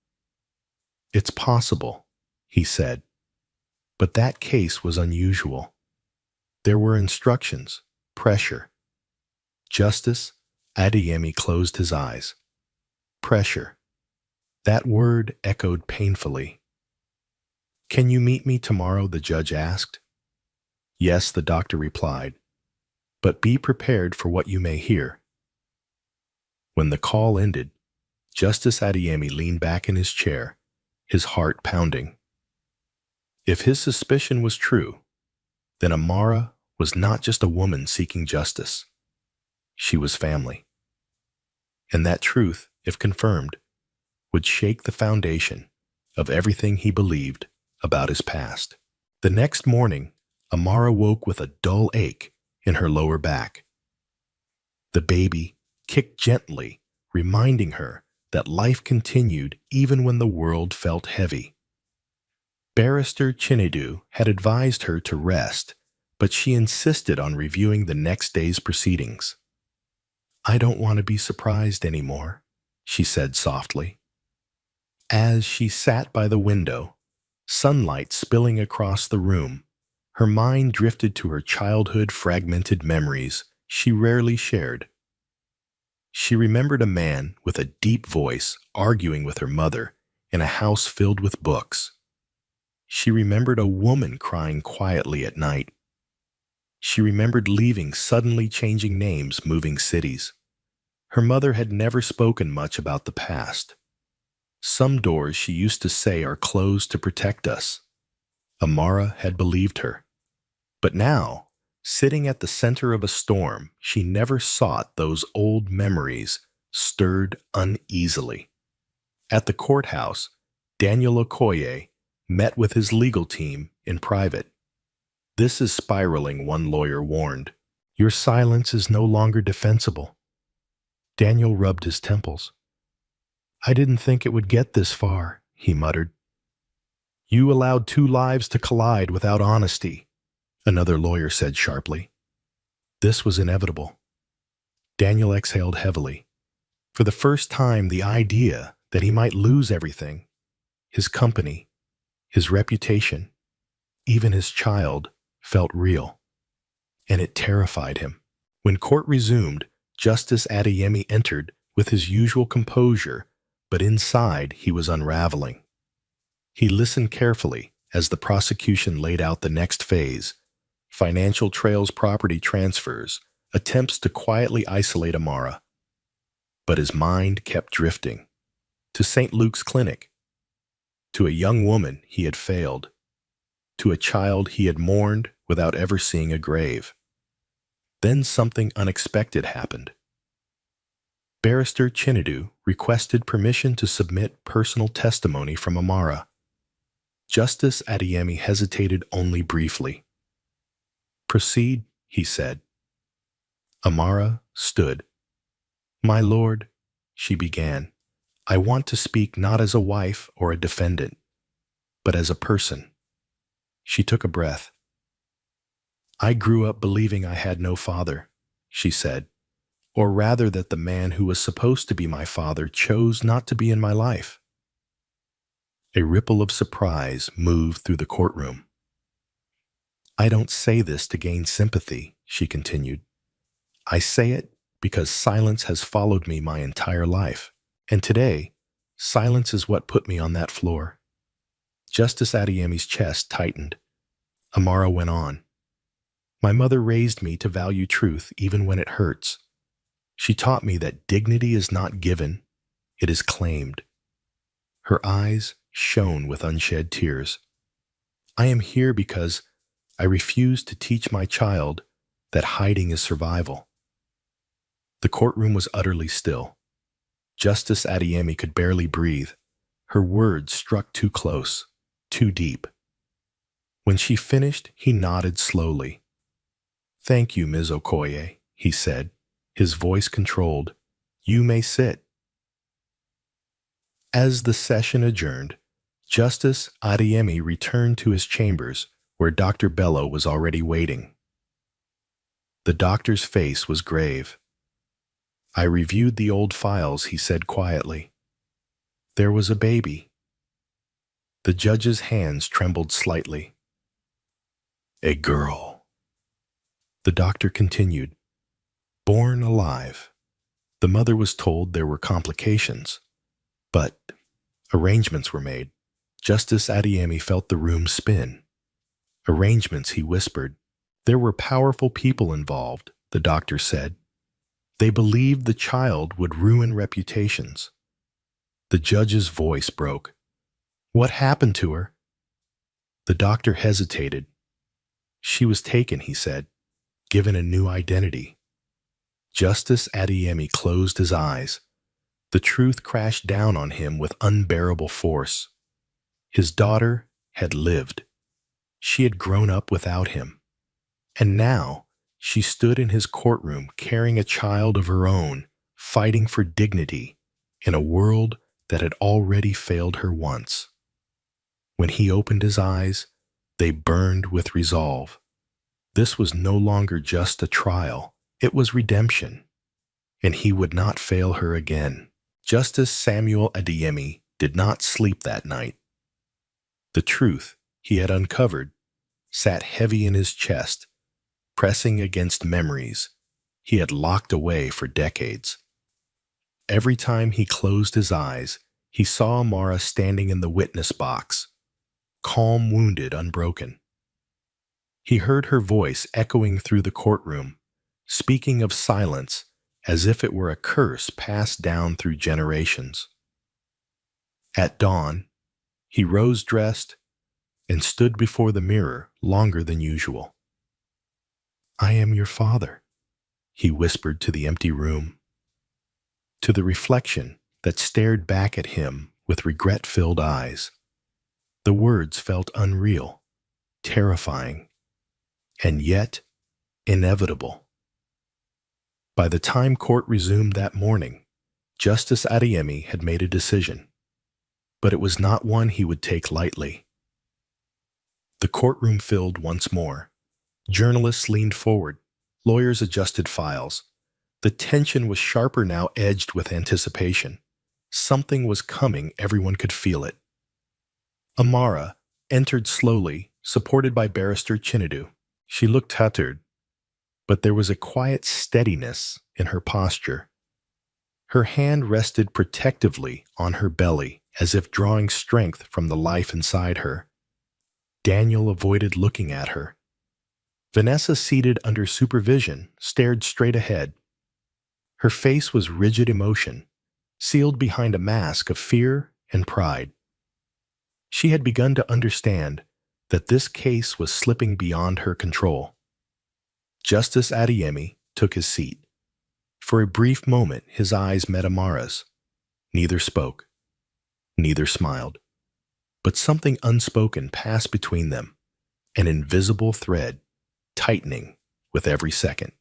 "It's possible," he said. But that case was unusual. There were instructions, pressure. Justice Adeyemi closed his eyes. Pressure. That word echoed painfully. "Can you meet me tomorrow?" the judge asked. "Yes," the doctor replied, "but be prepared for what you may hear." When the call ended, Justice Adeyemi leaned back in his chair, his heart pounding. If his suspicion was true, then Amara was not just a woman seeking justice. She was family. And that truth, if confirmed, would shake the foundation of everything he believed about his past. The next morning, Amara woke with a dull ache in her lower back. The baby kicked gently, reminding her that life continued even when the world felt heavy. Barrister Chinedu had advised her to rest, but she insisted on reviewing the next day's proceedings. "I don't want to be surprised anymore," she said softly. As she sat by the window, sunlight spilling across the room, her mind drifted to her childhood fragmented memories she rarely shared. She remembered a man with a deep voice arguing with her mother in a house filled with books. She remembered a woman crying quietly at night. She remembered leaving, suddenly changing names, moving cities. Her mother had never spoken much about the past. Some doors, she used to say, are closed to protect us. Amara had believed her. But now, sitting at the center of a storm she never sought, those old memories stirred uneasily. At the courthouse, Daniel Okoye met with his legal team in private. "This is spiraling," one lawyer warned. "Your silence is no longer defensible." Daniel rubbed his temples. "I didn't think it would get this far," he muttered. "You allowed two lives to collide without honesty," another lawyer said sharply. This was inevitable. Daniel exhaled heavily. For the first time, the idea that he might lose everything, his company, his reputation, even his child, felt real. And it terrified him. When court resumed, Justice Adeyemi entered with his usual composure, but inside he was unraveling. He listened carefully as the prosecution laid out the next phase: financial trails, property transfers, attempts to quietly isolate Amara. But his mind kept drifting to St. Luke's clinic, to a young woman he had failed, to a child he had mourned without ever seeing a grave. Then something unexpected happened. Barrister Chinedu requested permission to submit personal testimony from Amara. Justice Adeyemi hesitated only briefly. "Proceed," he said. Amara stood. "My lord," she began, "I want to speak not as a wife or a defendant, but as a person." She took a breath. "I grew up believing I had no father," she said, "or rather that the man who was supposed to be my father chose not to be in my life." A ripple of surprise moved through the courtroom. "I don't say this to gain sympathy," she continued. "I say it because silence has followed me my entire life. And today, silence is what put me on that floor." Justice Adeyemi's chest tightened. Amara went on. My mother raised me to value truth even when it hurts. She taught me that dignity is not given, it is claimed. Her eyes shone with unshed tears. I am here because I refuse to teach my child that hiding is survival. The courtroom was utterly still. Justice Adeyemi could barely breathe. Her words struck too close, too deep. When she finished, he nodded slowly. Thank you, Ms. Okoye, he said, his voice controlled. You may sit. As the session adjourned, Justice Adeyemi returned to his chambers where Dr. Bello was already waiting. The doctor's face was grave. I reviewed the old files, he said quietly. There was a baby. The judge's hands trembled slightly. A girl. The doctor continued. Born alive. The mother was told there were complications, but arrangements were made. Justice Adeyemi felt the room spin. Arrangements, he whispered. There were powerful people involved, the doctor said. They believed the child would ruin reputations. The judge's voice broke. What happened to her? The doctor hesitated. She was taken, he said, given a new identity. Justice Adeyemi closed his eyes. The truth crashed down on him with unbearable force. His daughter had lived. She had grown up without him. And now she stood in his courtroom carrying a child of her own, fighting for dignity in a world that had already failed her once. When he opened his eyes, they burned with resolve. This was no longer just a trial, it was redemption, and he would not fail her again. Justice Samuel Adeyemi did not sleep that night. The truth he had uncovered sat heavy in his chest, pressing against memories he had locked away for decades. Every time he closed his eyes, he saw Amara standing in the witness box, calm, wounded, unbroken. He heard her voice echoing through the courtroom, speaking of silence as if it were a curse passed down through generations. At dawn, he rose dressed and stood before the mirror longer than usual. I am your father, he whispered to the empty room, to the reflection that stared back at him with regret-filled eyes. The words felt unreal, terrifying, and yet inevitable. By the time court resumed that morning, Justice Adeyemi had made a decision, but it was not one he would take lightly. The courtroom filled once more. Journalists leaned forward. Lawyers adjusted files. The tension was sharper now, edged with anticipation. Something was coming, everyone could feel it. Amara entered slowly, supported by Barrister Chinedu. She looked tattered, but there was a quiet steadiness in her posture. Her hand rested protectively on her belly, as if drawing strength from the life inside her. Daniel avoided looking at her. Vanessa, seated under supervision, stared straight ahead. Her face was rigid emotion, sealed behind a mask of fear and pride. She had begun to understand that this case was slipping beyond her control. Justice Adeyemi took his seat. For a brief moment, his eyes met Amara's. Neither spoke. Neither smiled. But something unspoken passed between them, an invisible thread tightening with every second.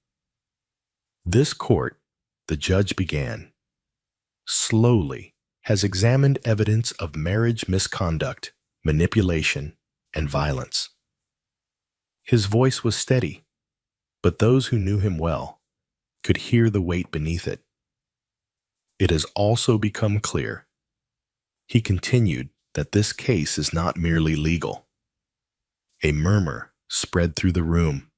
This court, the judge began, slowly has examined evidence of marriage misconduct, manipulation, and violence. His voice was steady, but those who knew him well could hear the weight beneath it. It has also become clear, he continued, that this case is not merely legal. A murmur spread through the room.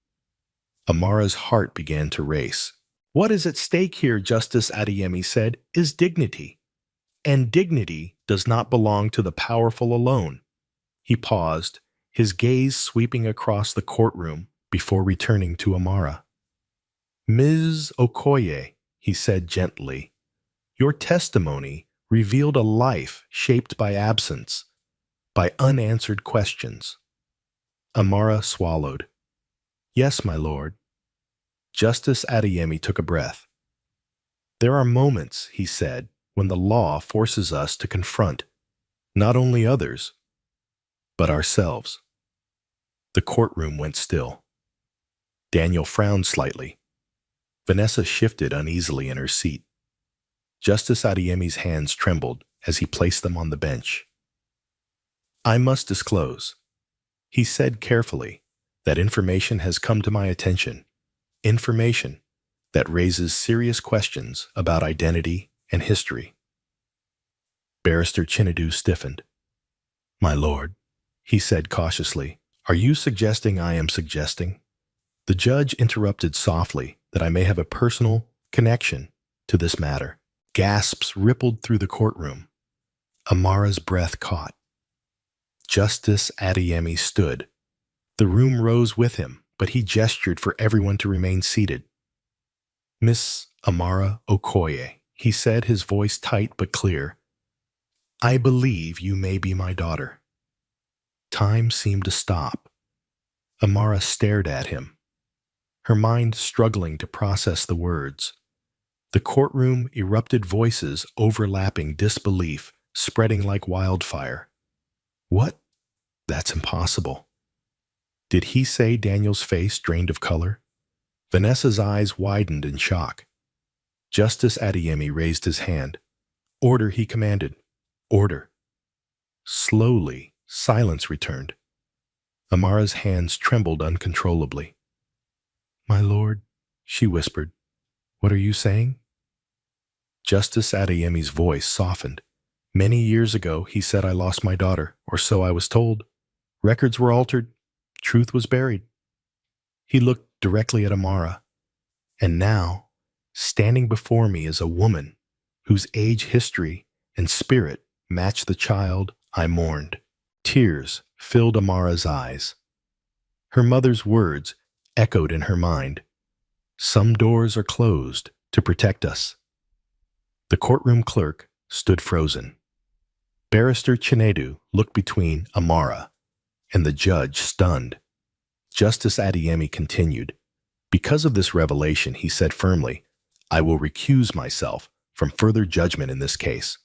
Amara's heart began to race. What is at stake here, Justice Adeyemi said, is dignity. And dignity does not belong to the powerful alone. He paused, his gaze sweeping across the courtroom before returning to Amara. "Ms. Okoye," he said gently, "your testimony revealed a life shaped by absence, by unanswered questions." Amara swallowed. "Yes, my lord." Justice Adeyemi took a breath. "There are moments," he said, "when the law forces us to confront not only others, but ourselves." The courtroom went still. Daniel frowned slightly. Vanessa shifted uneasily in her seat. Justice Adeyemi's hands trembled as he placed them on the bench. "I must disclose," he said carefully, "that information has come to my attention. Information that raises serious questions about identity and history." Barrister Chinedu stiffened. "My lord," he said cautiously, "are you suggesting I am suggesting?" The judge interrupted softly that I may have a personal connection to this matter. Gasps rippled through the courtroom. Amara's breath caught. Justice Adeyemi stood. The room rose with him, but he gestured for everyone to remain seated. "Miss Amara Okoye," he said, his voice tight but clear, "I believe you may be my daughter." Time seemed to stop. Amara stared at him, her mind struggling to process the words. The courtroom erupted, voices overlapping, disbelief spreading like wildfire. "What? That's impossible." Did he say? Daniel's face drained of color. Vanessa's eyes widened in shock. Justice Adeyemi raised his hand. "Order," he commanded. "Order." Slowly, silence returned. Amara's hands trembled uncontrollably. "My lord," she whispered, "what are you saying?" Justice Adeyemi's voice softened. "Many years ago, he said, I lost my daughter, or so I was told. Records were altered. Truth was buried." He looked directly at Amara. "And now, standing before me is a woman whose age, history, and spirit match the child I mourned." Tears filled Amara's eyes. Her mother's words echoed in her mind. "Some doors are closed to protect us." The courtroom clerk stood frozen. Barrister Chinedu looked between Amara and the judge, stunned. Justice Adeyemi continued. "Because of this revelation," he said firmly, "I will recuse myself from further judgment in this case."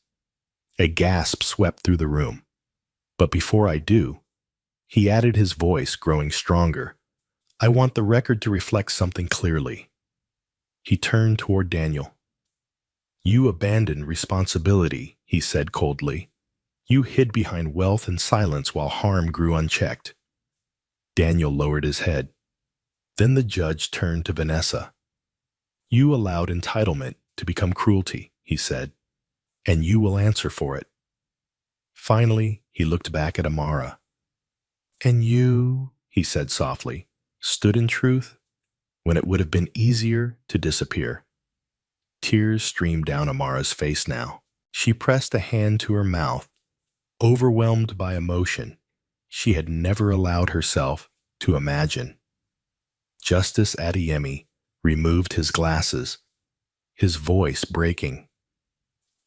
A gasp swept through the room. "But before I do," he added, his voice growing stronger, "I want the record to reflect something clearly." He turned toward Daniel. "You abandoned responsibility," he said coldly. "You hid behind wealth and silence while harm grew unchecked." Daniel lowered his head. Then the judge turned to Vanessa. "You allowed entitlement to become cruelty," he said, "and you will answer for it." Finally, he looked back at Amara. "And you," he said softly, "stood in truth when it would have been easier to disappear." Tears streamed down Amara's face now. She pressed a hand to her mouth, overwhelmed by emotion she had never allowed herself to imagine. Justice Adeyemi removed his glasses, his voice breaking.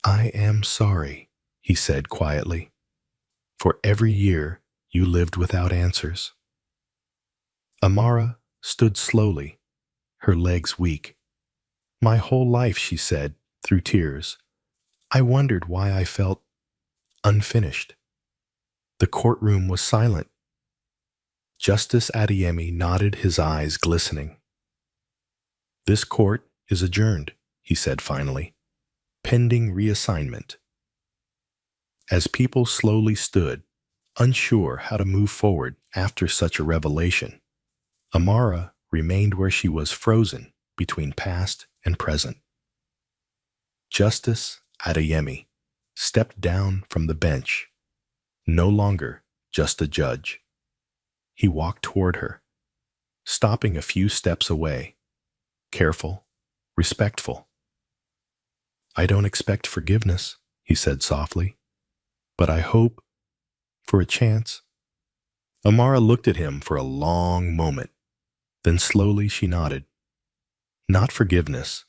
"I am sorry," he said quietly, "for every year you lived without answers." Amara stood slowly, her legs weak. "My whole life," she said, through tears, "I wondered why I felt unfinished." The courtroom was silent. Justice Adeyemi nodded, his eyes glistening. "This court is adjourned," he said finally, "pending reassignment." As people slowly stood, unsure how to move forward after such a revelation, Amara remained where she was, frozen between past and present. Justice Adeyemi stepped down from the bench, no longer just a judge. He walked toward her, stopping a few steps away, careful, respectful. "I don't expect forgiveness," he said softly, "but I hope for a chance." Amara looked at him for a long moment. Then slowly she nodded. Not forgiveness,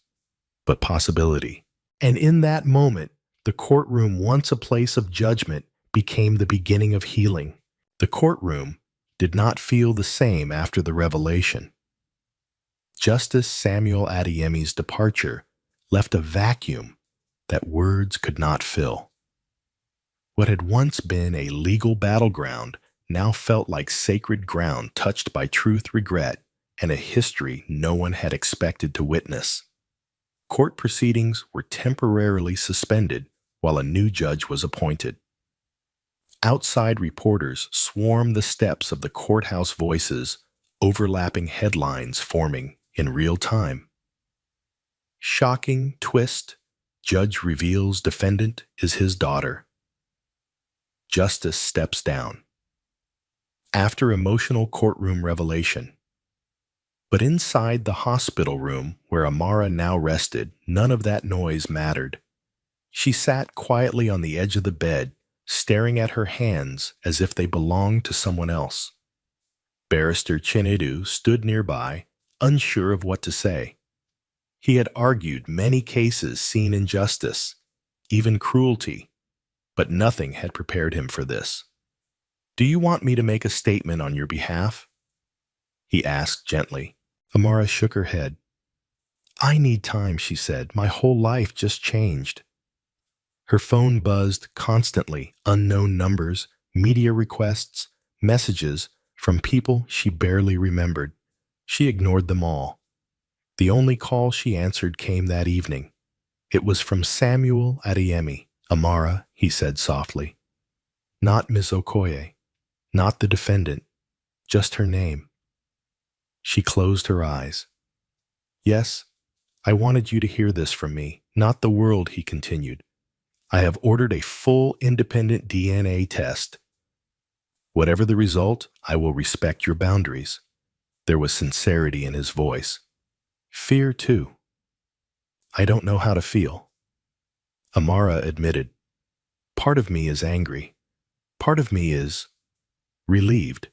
but possibility. And in that moment, the courtroom, once a place of judgment, became the beginning of healing. The courtroom did not feel the same after the revelation. Justice Samuel Adeyemi's departure left a vacuum that words could not fill. What had once been a legal battleground now felt like sacred ground touched by truth, regret, and a history no one had expected to witness. Court proceedings were temporarily suspended while a new judge was appointed. Outside reporters swarmed the steps of the courthouse, voices, overlapping headlines forming in real time. Shocking twist: judge reveals defendant is his daughter. Justice steps down. After emotional courtroom revelation. But inside the hospital room where Amara now rested, none of that noise mattered. She sat quietly on the edge of the bed, staring at her hands as if they belonged to someone else. Barrister Chinedu stood nearby, unsure of what to say. He had argued many cases seen injustice, even cruelty, but nothing had prepared him for this. "Do you want me to make a statement on your behalf?" he asked gently. Amara shook her head. "I need time," she said. "My whole life just changed." Her phone buzzed constantly, unknown numbers, media requests, messages from people she barely remembered. She ignored them all. The only call she answered came that evening. It was from Samuel Adeyemi. "Amara," he said softly. "Not Ms. Okoye, not the defendant, just her name." She closed her eyes. "Yes, I wanted you to hear this from me, not the world," he continued. "I have ordered a full independent DNA test. Whatever the result, I will respect your boundaries." There was sincerity in his voice. Fear, too. "I don't know how to feel." Amara admitted. "Part of me is angry. Part of me is relieved."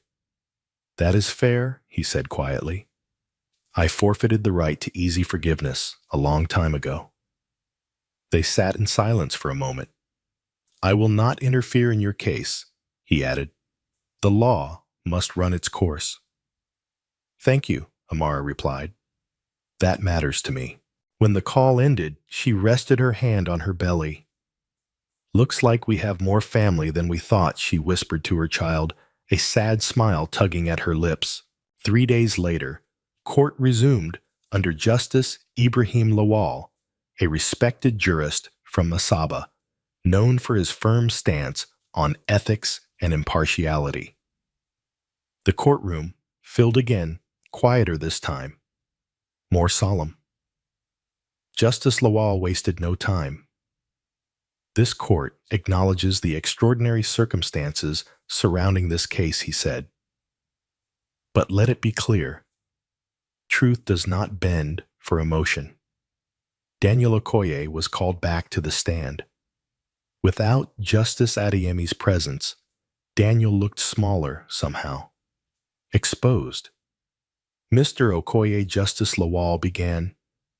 "That is fair," he said quietly. "I forfeited the right to easy forgiveness a long time ago." They sat in silence for a moment. "I will not interfere in your case," he added. "The law must run its course." "Thank you," Amara replied. "That matters to me." When the call ended, she rested her hand on her belly. "Looks like we have more family than we thought," she whispered to her child, a sad smile tugging at her lips. 3 days later, court resumed under Justice Ibrahim Lawal, a respected jurist from Masaba, known for his firm stance on ethics and impartiality. The courtroom filled again, quieter this time, more solemn. Justice Lawal wasted no time. "This court acknowledges the extraordinary circumstances surrounding this case," he said. "But let it be clear, truth does not bend for emotion." Daniel Okoye was called back to the stand. Without Justice Adeyemi's presence, Daniel looked smaller somehow, exposed. "Mr. Okoye," Justice Lawal began,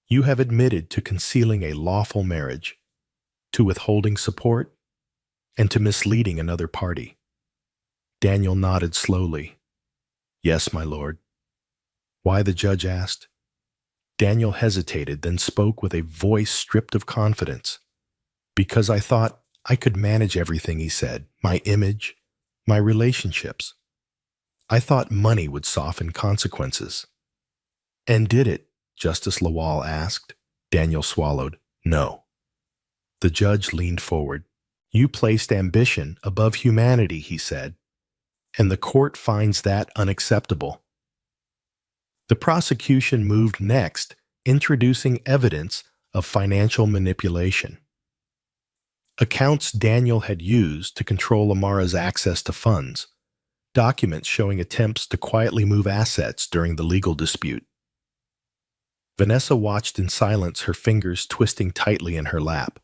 "you have admitted to concealing a lawful marriage, to withholding support, and to misleading another party." Daniel nodded slowly. "Yes, my lord." "Why?" the judge asked. Daniel hesitated, then spoke with a voice stripped of confidence. "Because I thought I could manage everything," he said. "My image, my relationships. I thought money would soften consequences." "And did it?" Justice Lawal asked. Daniel swallowed. "No." The judge leaned forward. "You placed ambition above humanity," he said, "and the court finds that unacceptable." The prosecution moved next, introducing evidence of financial manipulation. Accounts Daniel had used to control Amara's access to funds, documents showing attempts to quietly move assets during the legal dispute. Vanessa watched in silence, her fingers twisting tightly in her lap.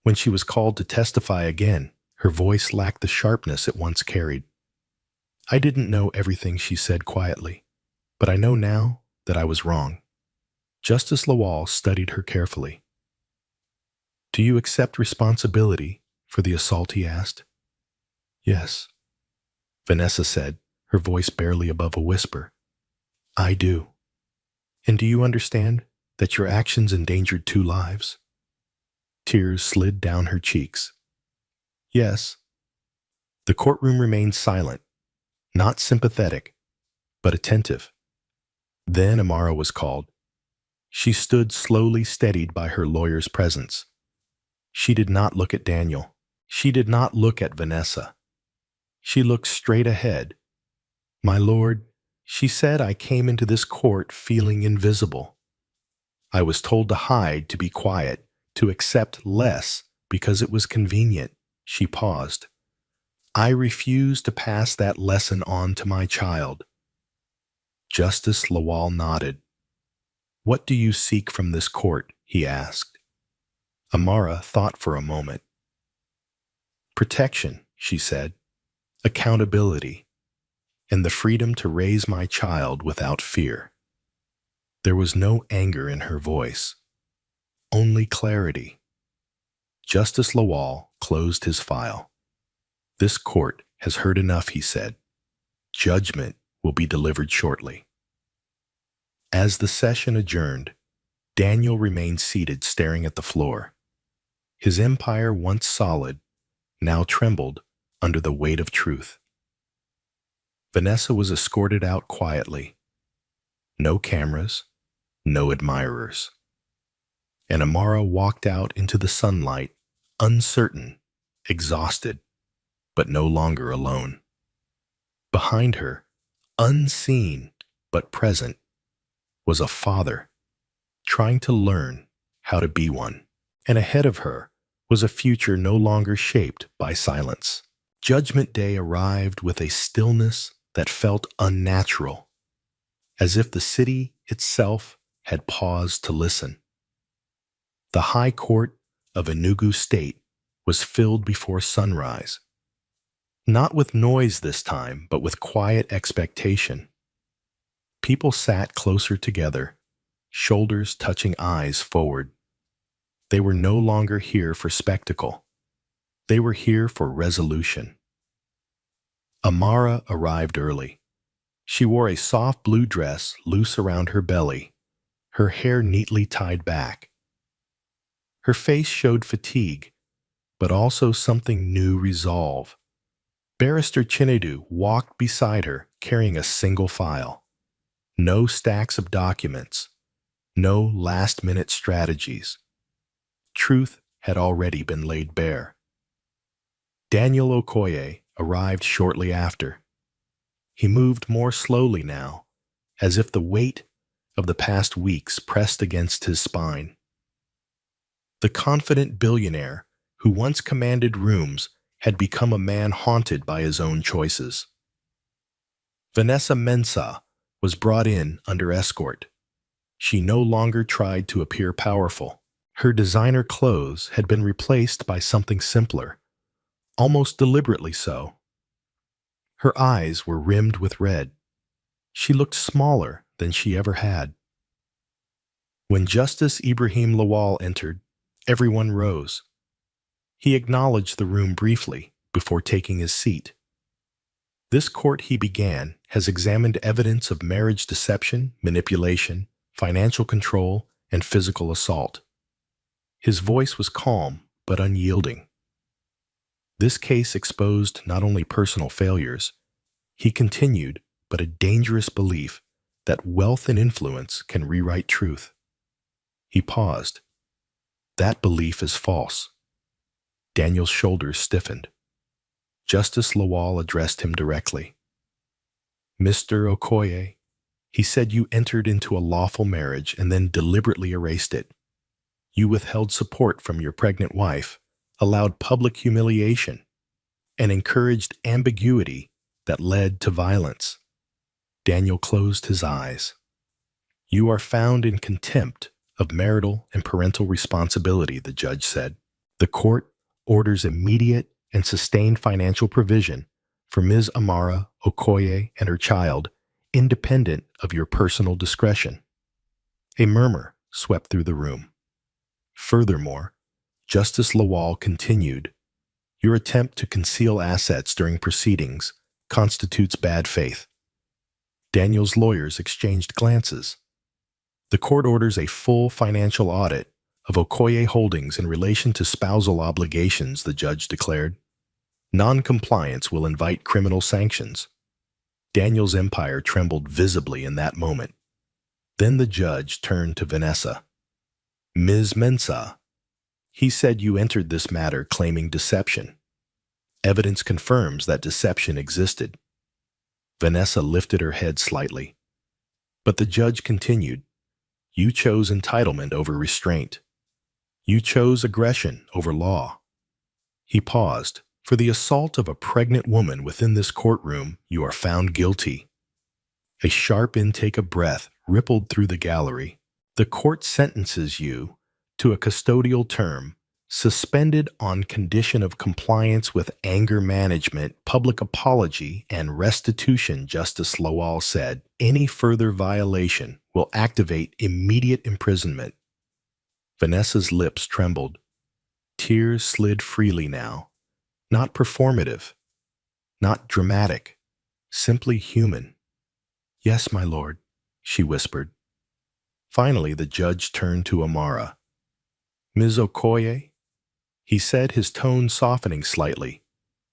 When she was called to testify again, her voice lacked the sharpness it once carried. I didn't know everything she said quietly, but I know now that I was wrong. Justice Lawal studied her carefully. Do you accept responsibility for the assault, he asked. Yes, Vanessa said, her voice barely above a whisper. I do. And do you understand that your actions endangered 2 lives? Tears slid down her cheeks. Yes. The courtroom remained silent, not sympathetic, but attentive. Then Amara was called. She stood slowly steadied by her lawyer's presence. She did not look at Daniel. She did not look at Vanessa. She looked straight ahead. My lord, she said, I came into this court feeling invisible. I was told to hide, to be quiet, to accept less because it was convenient. She paused. I refuse to pass that lesson on to my child. Justice Lawal nodded. What do you seek from this court? He asked. Amara thought for a moment. Protection, she said. Accountability. And the freedom to raise my child without fear. There was no anger in her voice, only clarity. Justice Lawal closed his file. This court has heard enough, he said. Judgment will be delivered shortly. As the session adjourned, Daniel remained seated staring at the floor. His empire, once solid, now trembled under the weight of truth. Vanessa was escorted out quietly. No cameras, no admirers. And Amara walked out into the sunlight, uncertain, exhausted, but no longer alone. Behind her, unseen but present, was a father trying to learn how to be one. And ahead of her was a future no longer shaped by silence. Judgment Day arrived with a stillness that felt unnatural, as if the city itself had paused to listen. The High Court of Enugu State was filled before sunrise, not with noise this time, but with quiet expectation. People sat closer together, shoulders touching eyes forward. They were no longer here for spectacle. They were here for resolution. Amara arrived early. She wore a soft blue dress loose around her belly, her hair neatly tied back. Her face showed fatigue, but also something new resolve. Barrister Chinedu walked beside her, carrying a single file. No stacks of documents, no last-minute strategies. Truth had already been laid bare. Daniel Okoye arrived shortly after. He moved more slowly now, as if the weight of the past weeks pressed against his spine. The confident billionaire who once commanded rooms had become a man haunted by his own choices. Vanessa Mensah was brought in under escort. She no longer tried to appear powerful. Her designer clothes had been replaced by something simpler, almost deliberately so. Her eyes were rimmed with red. She looked smaller than she ever had. When Justice Ibrahim Lawal entered, everyone rose. He acknowledged the room briefly before taking his seat. This court, he began, has examined evidence of marriage deception, manipulation, financial control, and physical assault. His voice was calm but unyielding. This case exposed not only personal failures, he continued, but a dangerous belief that wealth and influence can rewrite truth. He paused. That belief is false. Daniel's shoulders stiffened. Justice Lawal addressed him directly. Mr. Okoye, he said you entered into a lawful marriage and then deliberately erased it. You withheld support from your pregnant wife, allowed public humiliation, and encouraged ambiguity that led to violence. Daniel closed his eyes. You are found in contempt of marital and parental responsibility, the judge said. The court orders immediate and sustained financial provision for Ms. Amara Okoye and her child, independent of your personal discretion. A murmur swept through the room. Furthermore, Justice Lawal continued, your attempt to conceal assets during proceedings constitutes bad faith. Daniel's lawyers exchanged glances. The court orders a full financial audit of Okoye Holdings in relation to spousal obligations, the judge declared. Non-compliance will invite criminal sanctions. Daniel's empire trembled visibly in that moment. Then the judge turned to Vanessa. Ms. Mensah, he said you entered this matter claiming deception. Evidence confirms that deception existed. Vanessa lifted her head slightly. But the judge continued, you chose entitlement over restraint. You chose aggression over law. He paused. For the assault of a pregnant woman within this courtroom, you are found guilty. A sharp intake of breath rippled through the gallery. The court sentences you to a custodial term, suspended on condition of compliance with anger management, public apology, and restitution, Justice Lawal said. Any further violation will activate immediate imprisonment. Vanessa's lips trembled. Tears slid freely now. Not performative, not dramatic, simply human. Yes, my lord, she whispered. Finally, the judge turned to Amara. Ms. Okoye, he said, his tone softening slightly,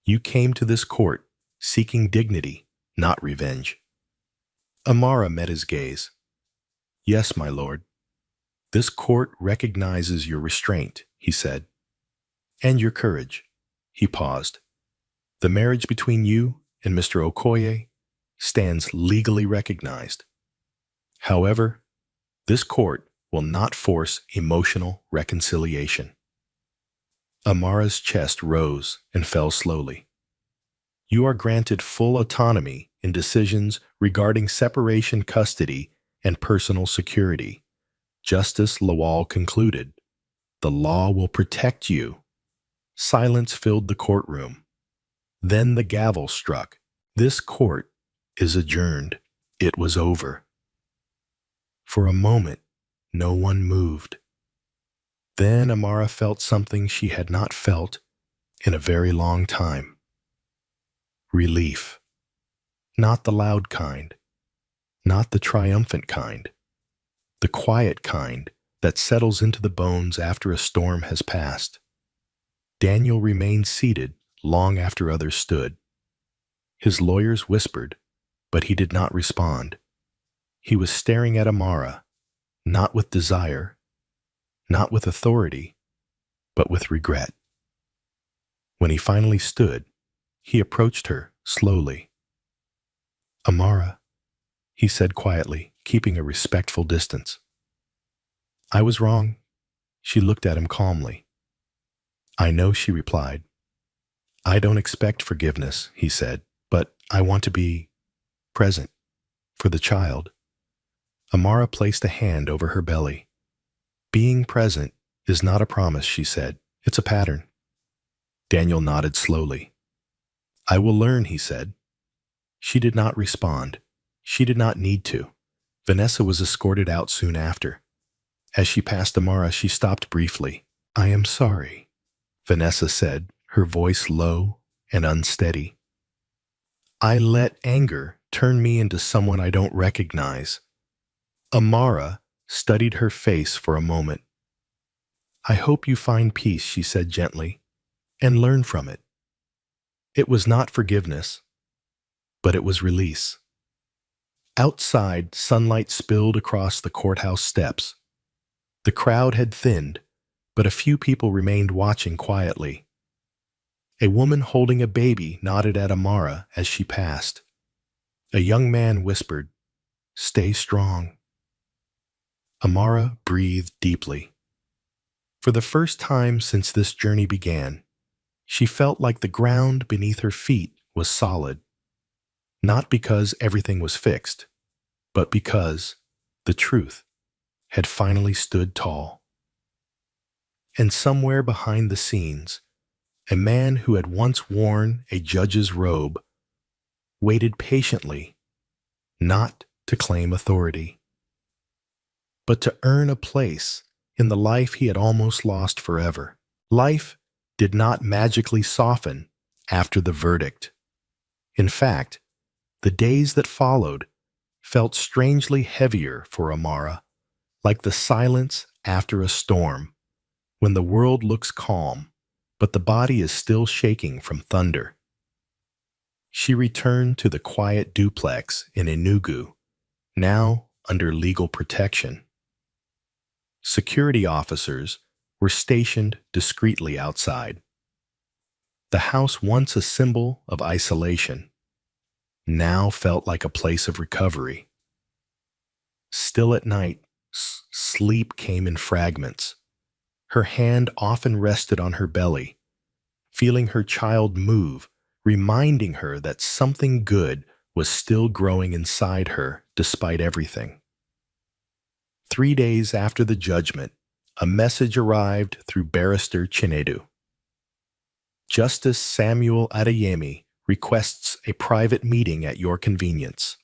you came to this court seeking dignity, not revenge. Amara met his gaze. Yes, my lord. This court recognizes your restraint, he said, and your courage. He paused. The marriage between you and Mr. Okoye stands legally recognized. However, this court will not force emotional reconciliation. Amara's chest rose and fell slowly. You are granted full autonomy in decisions regarding separation, custody, and personal security. Justice Lawal concluded, the law will protect you. Silence filled the courtroom. Then the gavel struck. This court is adjourned. It was over. For a moment, no one moved. Then Amara felt something she had not felt in a very long time. Relief. Not the loud kind. Not the triumphant kind. The quiet kind that settles into the bones after a storm has passed. Daniel remained seated long after others stood. His lawyers whispered, but he did not respond. He was staring at Amara, not with desire, not with authority, but with regret. When he finally stood, he approached her slowly. Amara, he said quietly, keeping a respectful distance. I was wrong. She looked at him calmly. I know, she replied. I don't expect forgiveness, he said, but I want to be present for the child. Amara placed a hand over her belly. Being present is not a promise, she said. It's a pattern. Daniel nodded slowly. I will learn, he said. She did not respond. She did not need to. Vanessa was escorted out soon after. As she passed Amara, she stopped briefly. I am sorry, Vanessa said, her voice low and unsteady. I let anger turn me into someone I don't recognize. Amara studied her face for a moment. I hope you find peace, she said gently, and learn from it. It was not forgiveness, but it was release. Outside, sunlight spilled across the courthouse steps. The crowd had thinned, but a few people remained watching quietly. A woman holding a baby nodded at Amara as she passed. A young man whispered, "Stay strong." Amara breathed deeply. For the first time since this journey began, she felt like the ground beneath her feet was solid. Not because everything was fixed, but because the truth had finally stood tall. And somewhere behind the scenes, a man who had once worn a judge's robe waited patiently, not to claim authority, but to earn a place in the life he had almost lost forever. Life did not magically soften after the verdict. In fact, the days that followed felt strangely heavier for Amara, like the silence after a storm, when the world looks calm, but the body is still shaking from thunder. She returned to the quiet duplex in Enugu, now under legal protection. Security officers were stationed discreetly outside. The house, once a symbol of isolation, now felt like a place of recovery. Still at night, sleep came in fragments. Her hand often rested on her belly, feeling her child move, reminding her that something good was still growing inside her despite everything. 3 days after the judgment, a message arrived through Barrister Chinedu. Justice Samuel Adeyemi requests a private meeting at your convenience.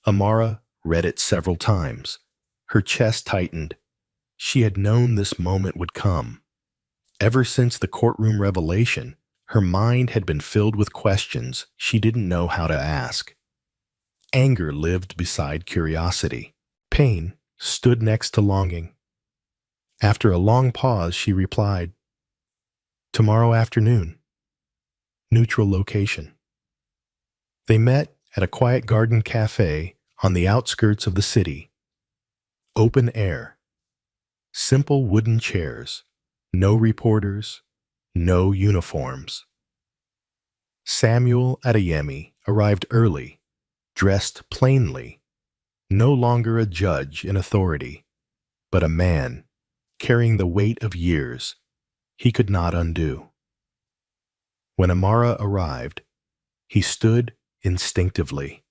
Amara read it several times. Her chest tightened. She had known this moment would come. Ever since the courtroom revelation, her mind had been filled with questions she didn't know how to ask. Anger lived beside curiosity. Pain stood next to longing. After a long pause, she replied, "Tomorrow afternoon. Neutral location." They met at a quiet garden cafe on the outskirts of the city. Open air. Simple wooden chairs. No reporters. No uniforms. Samuel Adeyemi arrived early, dressed plainly, no longer a judge in authority, but a man carrying the weight of years he could not undo. When Amara arrived, he stood instinctively.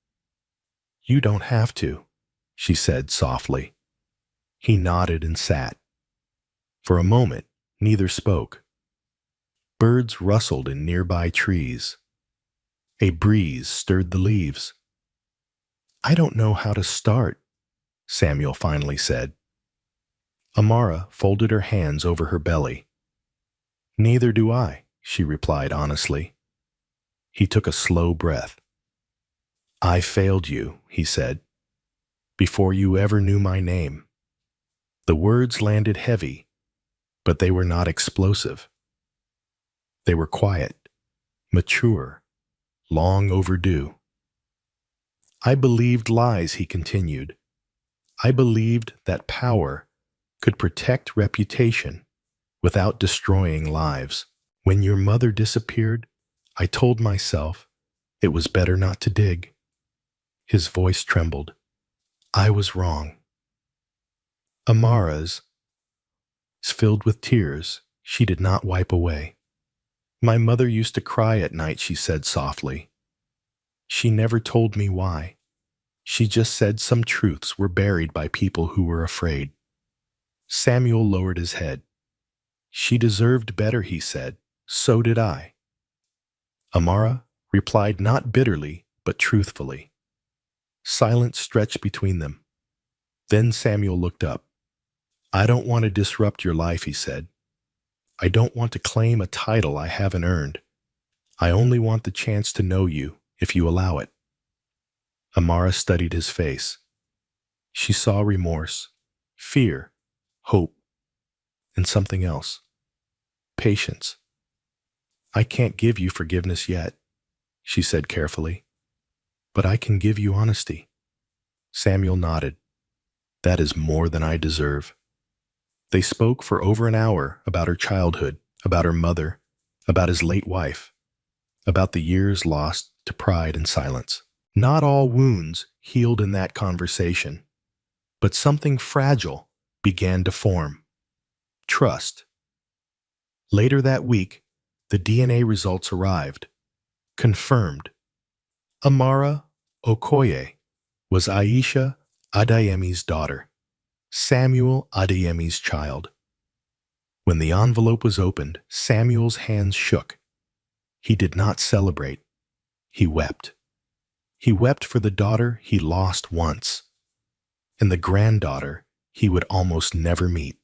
"You don't have to," she said softly. He nodded and sat. For a moment, neither spoke. Birds rustled in nearby trees. A breeze stirred the leaves. "I don't know how to start," Samuel finally said. Amara folded her hands over her belly. "Neither do I," she replied honestly. He took a slow breath. "I failed you," he said, "before you ever knew my name." The words landed heavy, but they were not explosive. They were quiet, mature, long overdue. "I believed lies," he continued. "I believed that power could protect reputation without destroying lives. When your mother disappeared, I told myself it was better not to dig." His voice trembled. "I was wrong." Amara's filled with tears she did not wipe away. "My mother used to cry at night," she said softly. "She never told me why. She just said some truths were buried by people who were afraid." Samuel lowered his head. "She deserved better," he said. "So did I." Amara replied not bitterly, but truthfully. Silence stretched between them. Then Samuel looked up. "I don't want to disrupt your life," he said. "I don't want to claim a title I haven't earned. I only want the chance to know you, if you allow it." Amara studied his face. She saw remorse, fear, hope, and something else. Patience. "I can't give you forgiveness yet," she said carefully, "but I can give you honesty." Samuel nodded. "That is more than I deserve." They spoke for over an hour about her childhood, about her mother, about his late wife, about the years lost to pride and silence. Not all wounds healed in that conversation, but something fragile began to form. Trust. Later that week, the DNA results arrived. Confirmed. Amara Okoye was Aisha Adeyemi's daughter, Samuel Adeyemi's child. When the envelope was opened, Samuel's hands shook. He did not celebrate. He wept. He wept for the daughter he lost once, and the granddaughter he would almost never meet.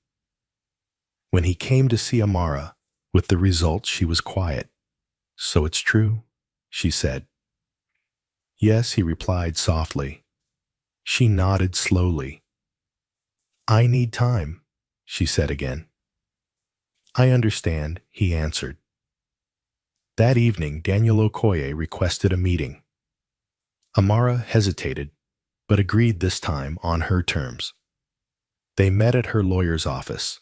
When he came to see Amara, with the result she was quiet. "So it's true," she said. "Yes," he replied softly. She nodded slowly. "I need time," she said again. "I understand," he answered. That evening, Daniel Okoye requested a meeting. Amara hesitated, but agreed this time on her terms. They met at her lawyer's office.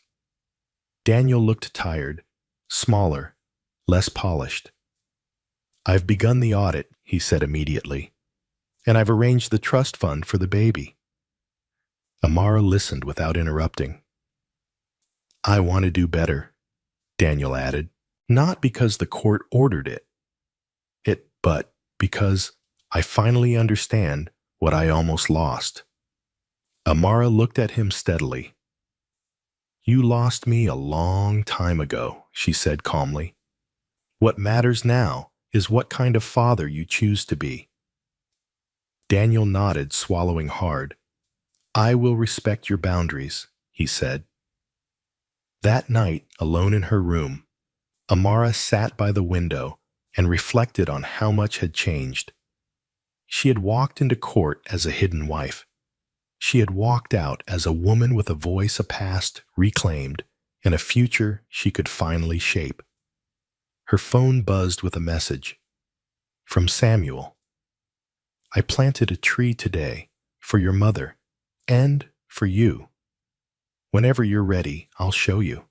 Daniel looked tired, smaller, less polished. "I've begun the audit," he said immediately, "and I've arranged the trust fund for the baby." Amara listened without interrupting. "I want to do better," Daniel added, "not because the court ordered but because I finally understand what I almost lost." Amara looked at him steadily. "You lost me a long time ago," she said calmly. "What matters now is what kind of father you choose to be." Daniel nodded, swallowing hard. "I will respect your boundaries," he said. That night, alone in her room, Amara sat by the window and reflected on how much had changed. She had walked into court as a hidden wife. She had walked out as a woman with a voice, a past reclaimed, and a future she could finally shape. Her phone buzzed with a message. From Samuel. "I planted a tree today for your mother and for you. Whenever you're ready, I'll show you."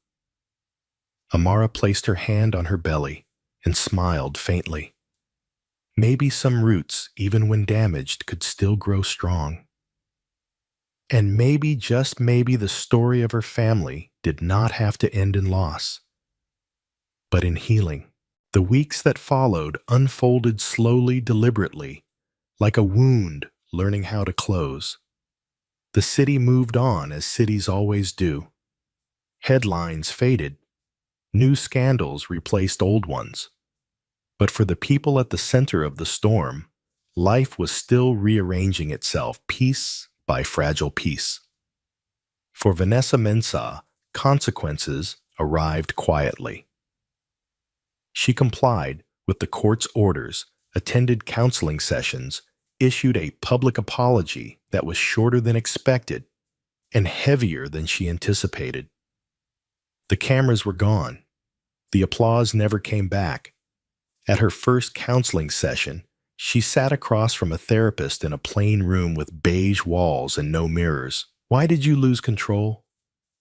Amara placed her hand on her belly and smiled faintly. Maybe some roots, even when damaged, could still grow strong. And maybe, just maybe, the story of her family did not have to end in loss, but in healing. The weeks that followed unfolded slowly, deliberately, like a wound learning how to close. The city moved on as cities always do. Headlines faded. New scandals replaced old ones. But for the people at the center of the storm, life was still rearranging itself piece by fragile piece. For Vanessa Mensah, consequences arrived quietly. She complied with the court's orders, attended counseling sessions, issued a public apology that was shorter than expected and heavier than she anticipated. The cameras were gone. The applause never came back. At her first counseling session, she sat across from a therapist in a plain room with beige walls and no mirrors. "Why did you lose control?"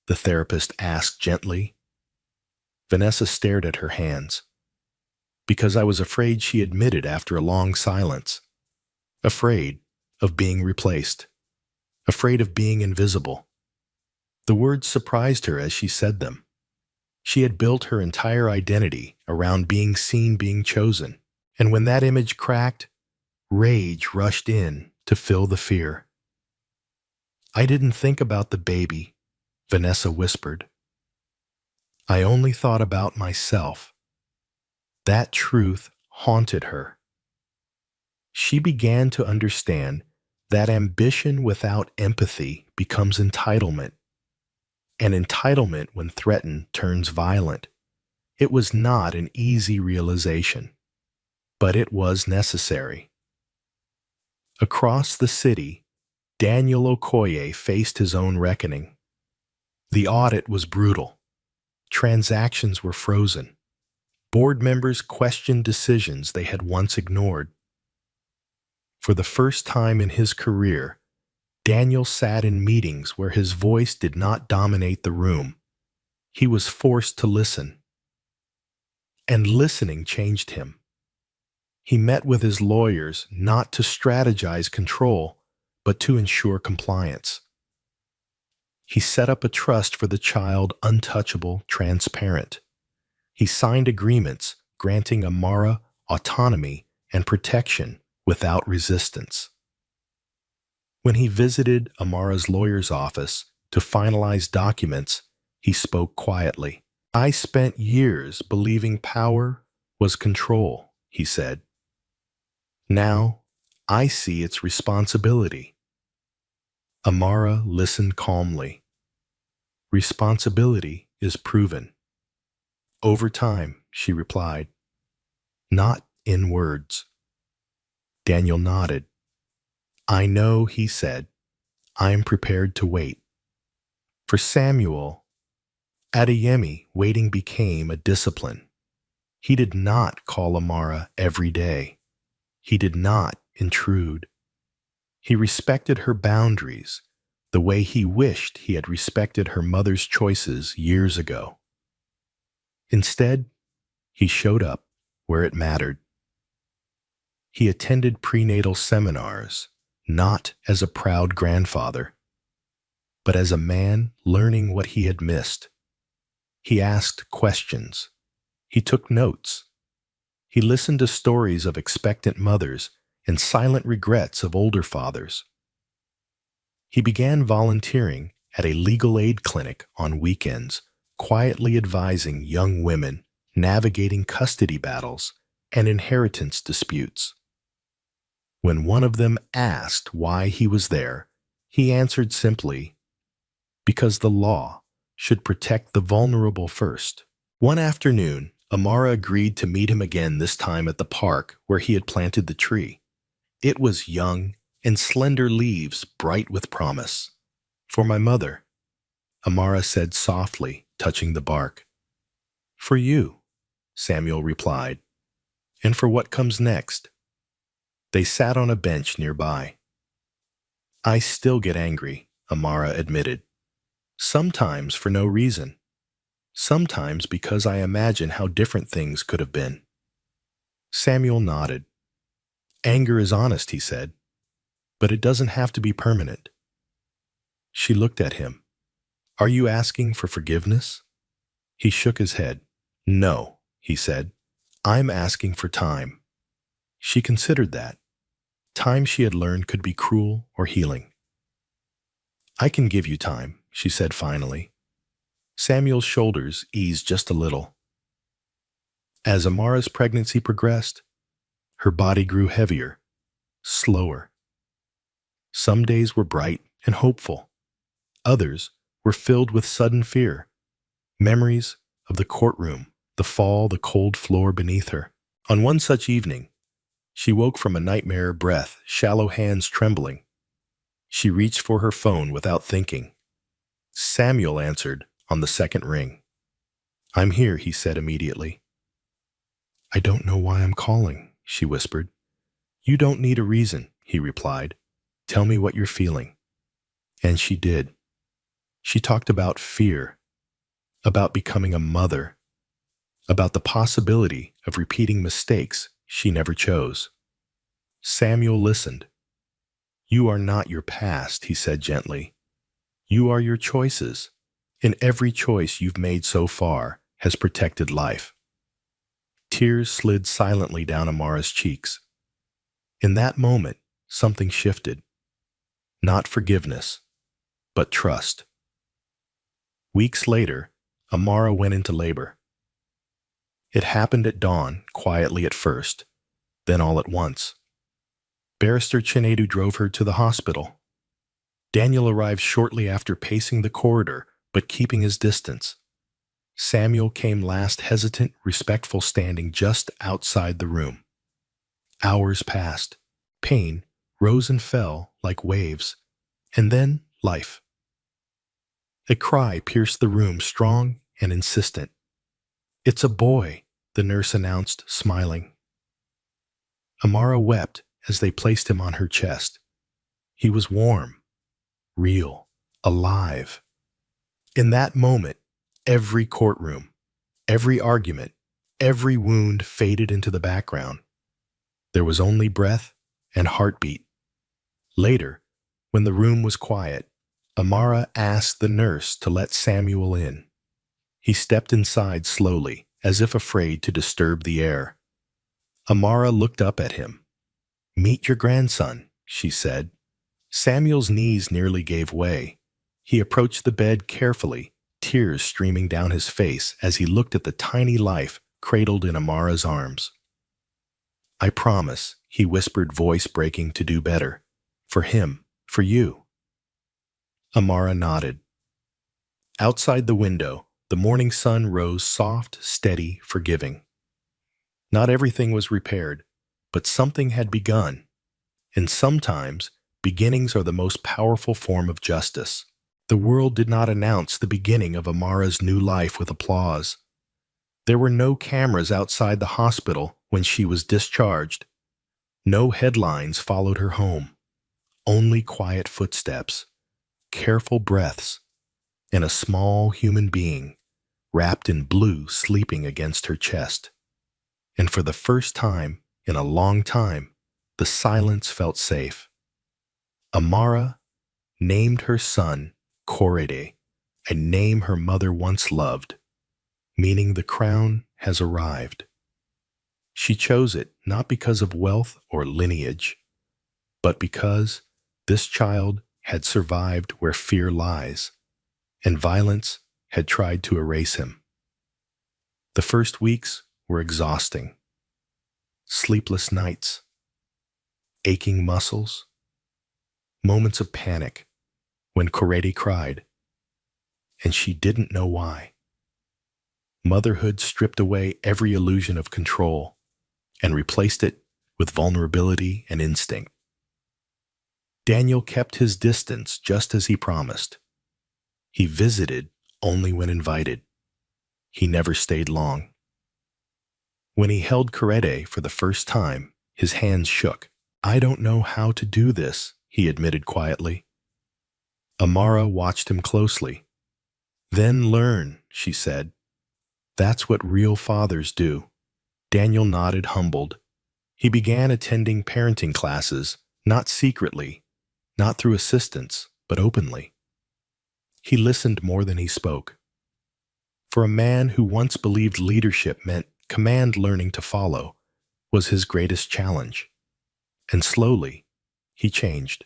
the therapist asked gently. Vanessa stared at her hands. "Because I was afraid," she admitted after a long silence. Afraid of being replaced. Afraid of being invisible. The words surprised her as she said them. She had built her entire identity around being seen, being chosen. And when that image cracked, rage rushed in to fill the fear. "I didn't think about the baby," Vanessa whispered. "I only thought about myself." That truth haunted her. She began to understand that ambition without empathy becomes entitlement. And entitlement, when threatened, turns violent. It was not an easy realization, but it was necessary. Across the city, Daniel Okoye faced his own reckoning. The audit was brutal. Transactions were frozen. Board members questioned decisions they had once ignored. For the first time in his career, Daniel sat in meetings where his voice did not dominate the room. He was forced to listen. And listening changed him. He met with his lawyers not to strategize control, but to ensure compliance. He set up a trust for the child, untouchable, transparent. He signed agreements granting Amara autonomy and protection without resistance. When he visited Amara's lawyer's office to finalize documents, he spoke quietly. "I spent years believing power was control," he said. "Now, I see its responsibility. Amara listened calmly. Responsibility is proven. Over time, she replied. Not in words. Daniel nodded. I know, he said. I am prepared to wait. For Samuel, Adeyemi, waiting became a discipline. He did not call Amara every day. He did not intrude. He respected her boundaries the way he wished he had respected her mother's choices years ago. Instead, he showed up where it mattered. He attended prenatal seminars, not as a proud grandfather, but as a man learning what he had missed. He asked questions. He took notes. He listened to stories of expectant mothers and silent regrets of older fathers. He began volunteering at a legal aid clinic on weekends, quietly advising young women navigating custody battles and inheritance disputes. When one of them asked why he was there, he answered simply, because the law should protect the vulnerable first. One afternoon, Amara agreed to meet him again, this time at the park where he had planted the tree. It was young and slender leaves bright with promise. For my mother, Amara said softly, touching the bark. For you, Samuel replied. And for what comes next? They sat on a bench nearby. I still get angry, Amara admitted. Sometimes for no reason. Sometimes because I imagine how different things could have been. Samuel nodded. Anger is honest, he said, but it doesn't have to be permanent. She looked at him. Are you asking for forgiveness? He shook his head. No, he said. I'm asking for time. She considered that. Time she had learned could be cruel or healing. I can give you time, she said finally. Samuel's shoulders eased just a little. As Amara's pregnancy progressed, her body grew heavier, slower. Some days were bright and hopeful. Others were filled with sudden fear, memories of the courtroom, the fall, the cold floor beneath her. On one such evening, she woke from a nightmare breath, shallow hands trembling. She reached for her phone without thinking. Samuel answered on the second ring. I'm here, he said immediately. I don't know why I'm calling, she whispered. You don't need a reason, he replied. Tell me what you're feeling. And she did. She talked about fear, about becoming a mother, about the possibility of repeating mistakes she never chose. Samuel listened. You are not your past, he said gently. You are your choices, and every choice you've made so far has protected life. Tears slid silently down Amara's cheeks. In that moment, something shifted. Not forgiveness, but trust. Weeks later, Amara went into labor. It happened at dawn, quietly at first, then all at once. Barrister Chinedu drove her to the hospital. Daniel arrived shortly after, pacing the corridor, but keeping his distance. Samuel came last, hesitant, respectful, standing just outside the room. Hours passed. Pain rose and fell like waves, and then life. A cry pierced the room, strong and insistent. It's a boy, the nurse announced, smiling. Amara wept as they placed him on her chest. He was warm, real, alive. In that moment, every courtroom, every argument, every wound faded into the background. There was only breath and heartbeat. Later, when the room was quiet, Amara asked the nurse to let Samuel in. He stepped inside slowly, as if afraid to disturb the air. Amara looked up at him. Meet your grandson, she said. Samuel's knees nearly gave way. He approached the bed carefully, tears streaming down his face as he looked at the tiny life cradled in Amara's arms. I promise, he whispered, voice breaking to do better. For him, for you. Amara nodded. Outside the window, the morning sun rose soft, steady, forgiving. Not everything was repaired, but something had begun. And sometimes, beginnings are the most powerful form of justice. The world did not announce the beginning of Amara's new life with applause. There were no cameras outside the hospital when she was discharged. No headlines followed her home. Only quiet footsteps, careful breaths, and a small human being, wrapped in blue, sleeping against her chest. And for the first time in a long time, the silence felt safe. Amara named her son Korede, a name her mother once loved, meaning the crown has arrived. She chose it not because of wealth or lineage, but because this child had survived where fear lies, and violence had tried to erase him. The first weeks were exhausting. Sleepless nights, aching muscles, moments of panic when Korede cried, and she didn't know why. Motherhood stripped away every illusion of control and replaced it with vulnerability and instinct. Daniel kept his distance just as he promised. He visited only when invited. He never stayed long. When he held Korede for the first time, his hands shook. I don't know how to do this, he admitted quietly. Amara watched him closely. Then learn, she said. That's what real fathers do. Daniel nodded, humbled. He began attending parenting classes, not secretly, not through assistance, but openly. He listened more than he spoke. For a man who once believed leadership meant command learning to follow was his greatest challenge. And slowly, he changed.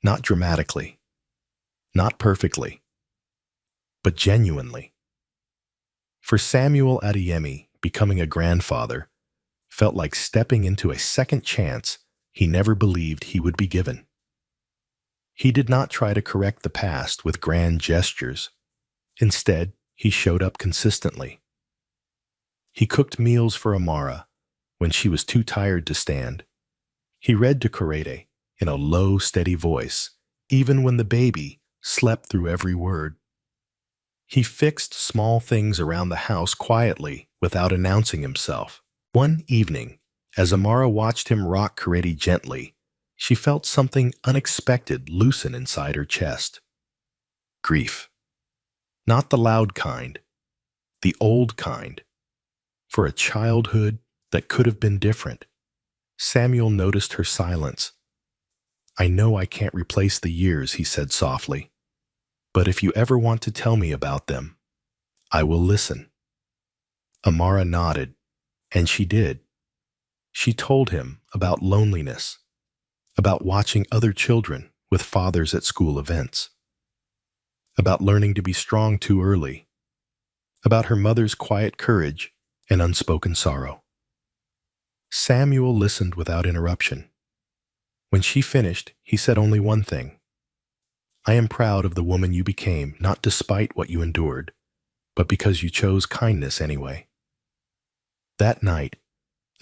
Not dramatically, not perfectly, but genuinely. For Samuel Adeyemi, becoming a grandfather felt like stepping into a second chance he never believed he would be given. He did not try to correct the past with grand gestures. Instead, he showed up consistently. He cooked meals for Amara when she was too tired to stand. He read to Korede in a low, steady voice, even when the baby slept through every word. He fixed small things around the house quietly without announcing himself. One evening, as Amara watched him rock Korede gently, she felt something unexpected loosen inside her chest. Grief. Not the loud kind, the old kind. For a childhood that could have been different. Samuel noticed her silence. I know I can't replace the years, he said softly. But if you ever want to tell me about them, I will listen. Amara nodded, and she did. She told him about loneliness, about watching other children with fathers at school events, about learning to be strong too early, about her mother's quiet courage and unspoken sorrow. Samuel listened without interruption. When she finished, he said only one thing. I am proud of the woman you became, not despite what you endured, but because you chose kindness anyway. That night,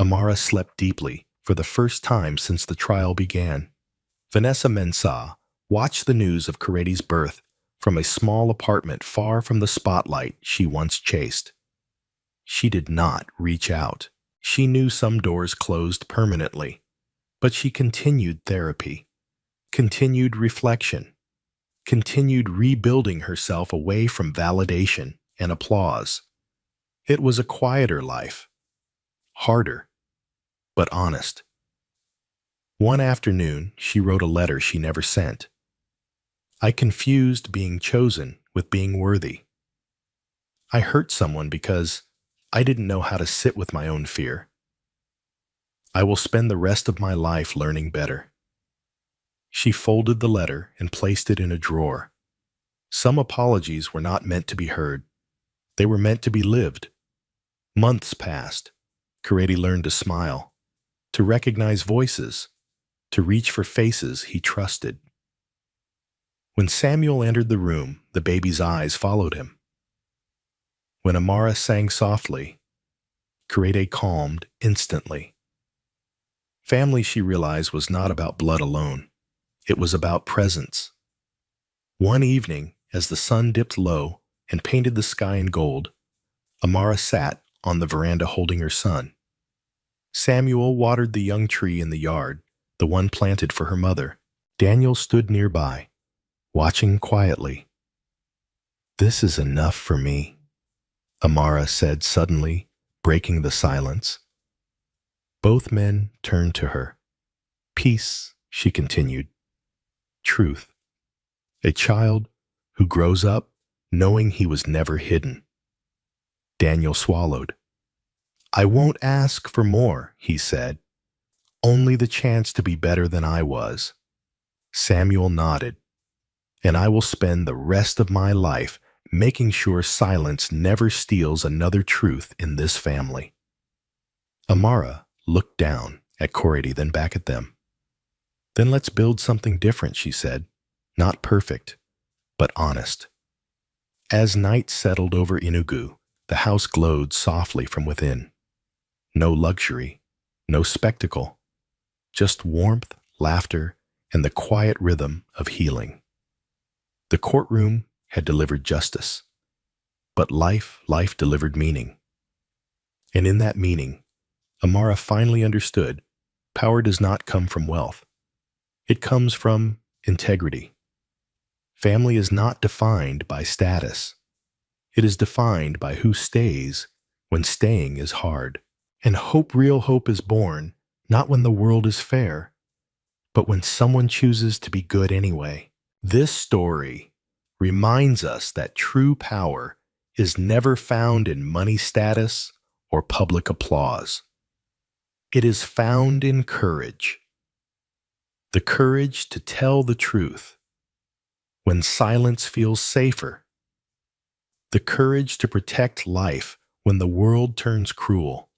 Amara slept deeply for the first time since the trial began. Vanessa Mensah watched the news of Korede's birth from a small apartment far from the spotlight she once chased. She did not reach out. She knew some doors closed permanently, but she continued therapy, continued reflection, continued rebuilding herself away from validation and applause. It was a quieter life, harder, but honest. One afternoon, she wrote a letter she never sent. I confused being chosen with being worthy. I hurt someone because I didn't know how to sit with my own fear. I will spend the rest of my life learning better. She folded the letter and placed it in a drawer. Some apologies were not meant to be heard. They were meant to be lived. Months passed. Korede learned to smile. to recognize voices, to reach for faces he trusted. When Samuel entered the room, the baby's eyes followed him. When Amara sang softly, Corede calmed instantly. Family, she realized, was not about blood alone. It was about presence. One evening, as the sun dipped low and painted the sky in gold, Amara sat on the veranda holding her son. Samuel watered the young tree in the yard, the one planted for her mother. Daniel stood nearby, watching quietly. "This is enough for me," Amara said suddenly, breaking the silence. Both men turned to her. "Peace," she continued. "Truth. A child who grows up knowing he was never hidden." Daniel swallowed. "I won't ask for more," he said. "Only the chance to be better than I was." Samuel nodded. "And I will spend the rest of my life making sure silence never steals another truth in this family." Amara looked down at Corady, then back at them. "Then let's build something different," she said. "Not perfect, but honest." As night settled over Inugu, the house glowed softly from within. No luxury, no spectacle, just warmth, laughter, and the quiet rhythm of healing. The courtroom had delivered justice, but life delivered meaning. And in that meaning, Amara finally understood power does not come from wealth. It comes from integrity. Family is not defined by status. It is defined by who stays when staying is hard. And real hope is born not when the world is fair, but when someone chooses to be good anyway. This story reminds us that true power is never found in money, status, or public applause. It is found in courage. The courage to tell the truth when silence feels safer. The courage to protect life when the world turns cruel.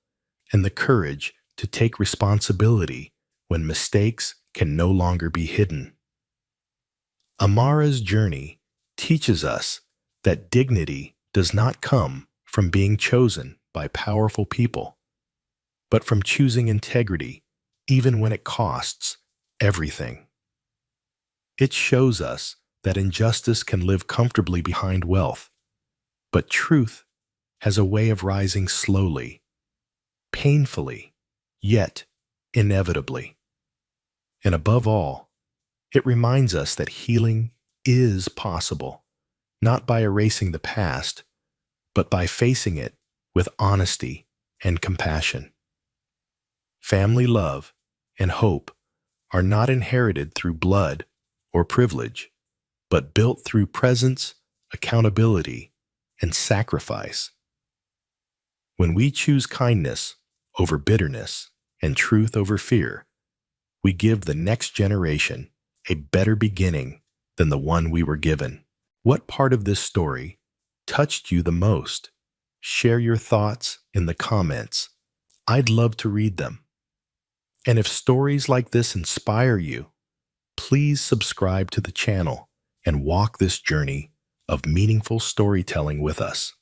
And the courage to take responsibility when mistakes can no longer be hidden. Amara's journey teaches us that dignity does not come from being chosen by powerful people, but from choosing integrity even when it costs everything. It shows us that injustice can live comfortably behind wealth, but truth has a way of rising slowly, painfully, yet inevitably. And above all, it reminds us that healing is possible, not by erasing the past, but by facing it with honesty and compassion. Family love and hope are not inherited through blood or privilege, but built through presence, accountability, and sacrifice. When we choose kindness over bitterness and truth over fear, we give the next generation a better beginning than the one we were given. What part of this story touched you the most? Share your thoughts in the comments. I'd love to read them. And if stories like this inspire you, please subscribe to the channel and walk this journey of meaningful storytelling with us.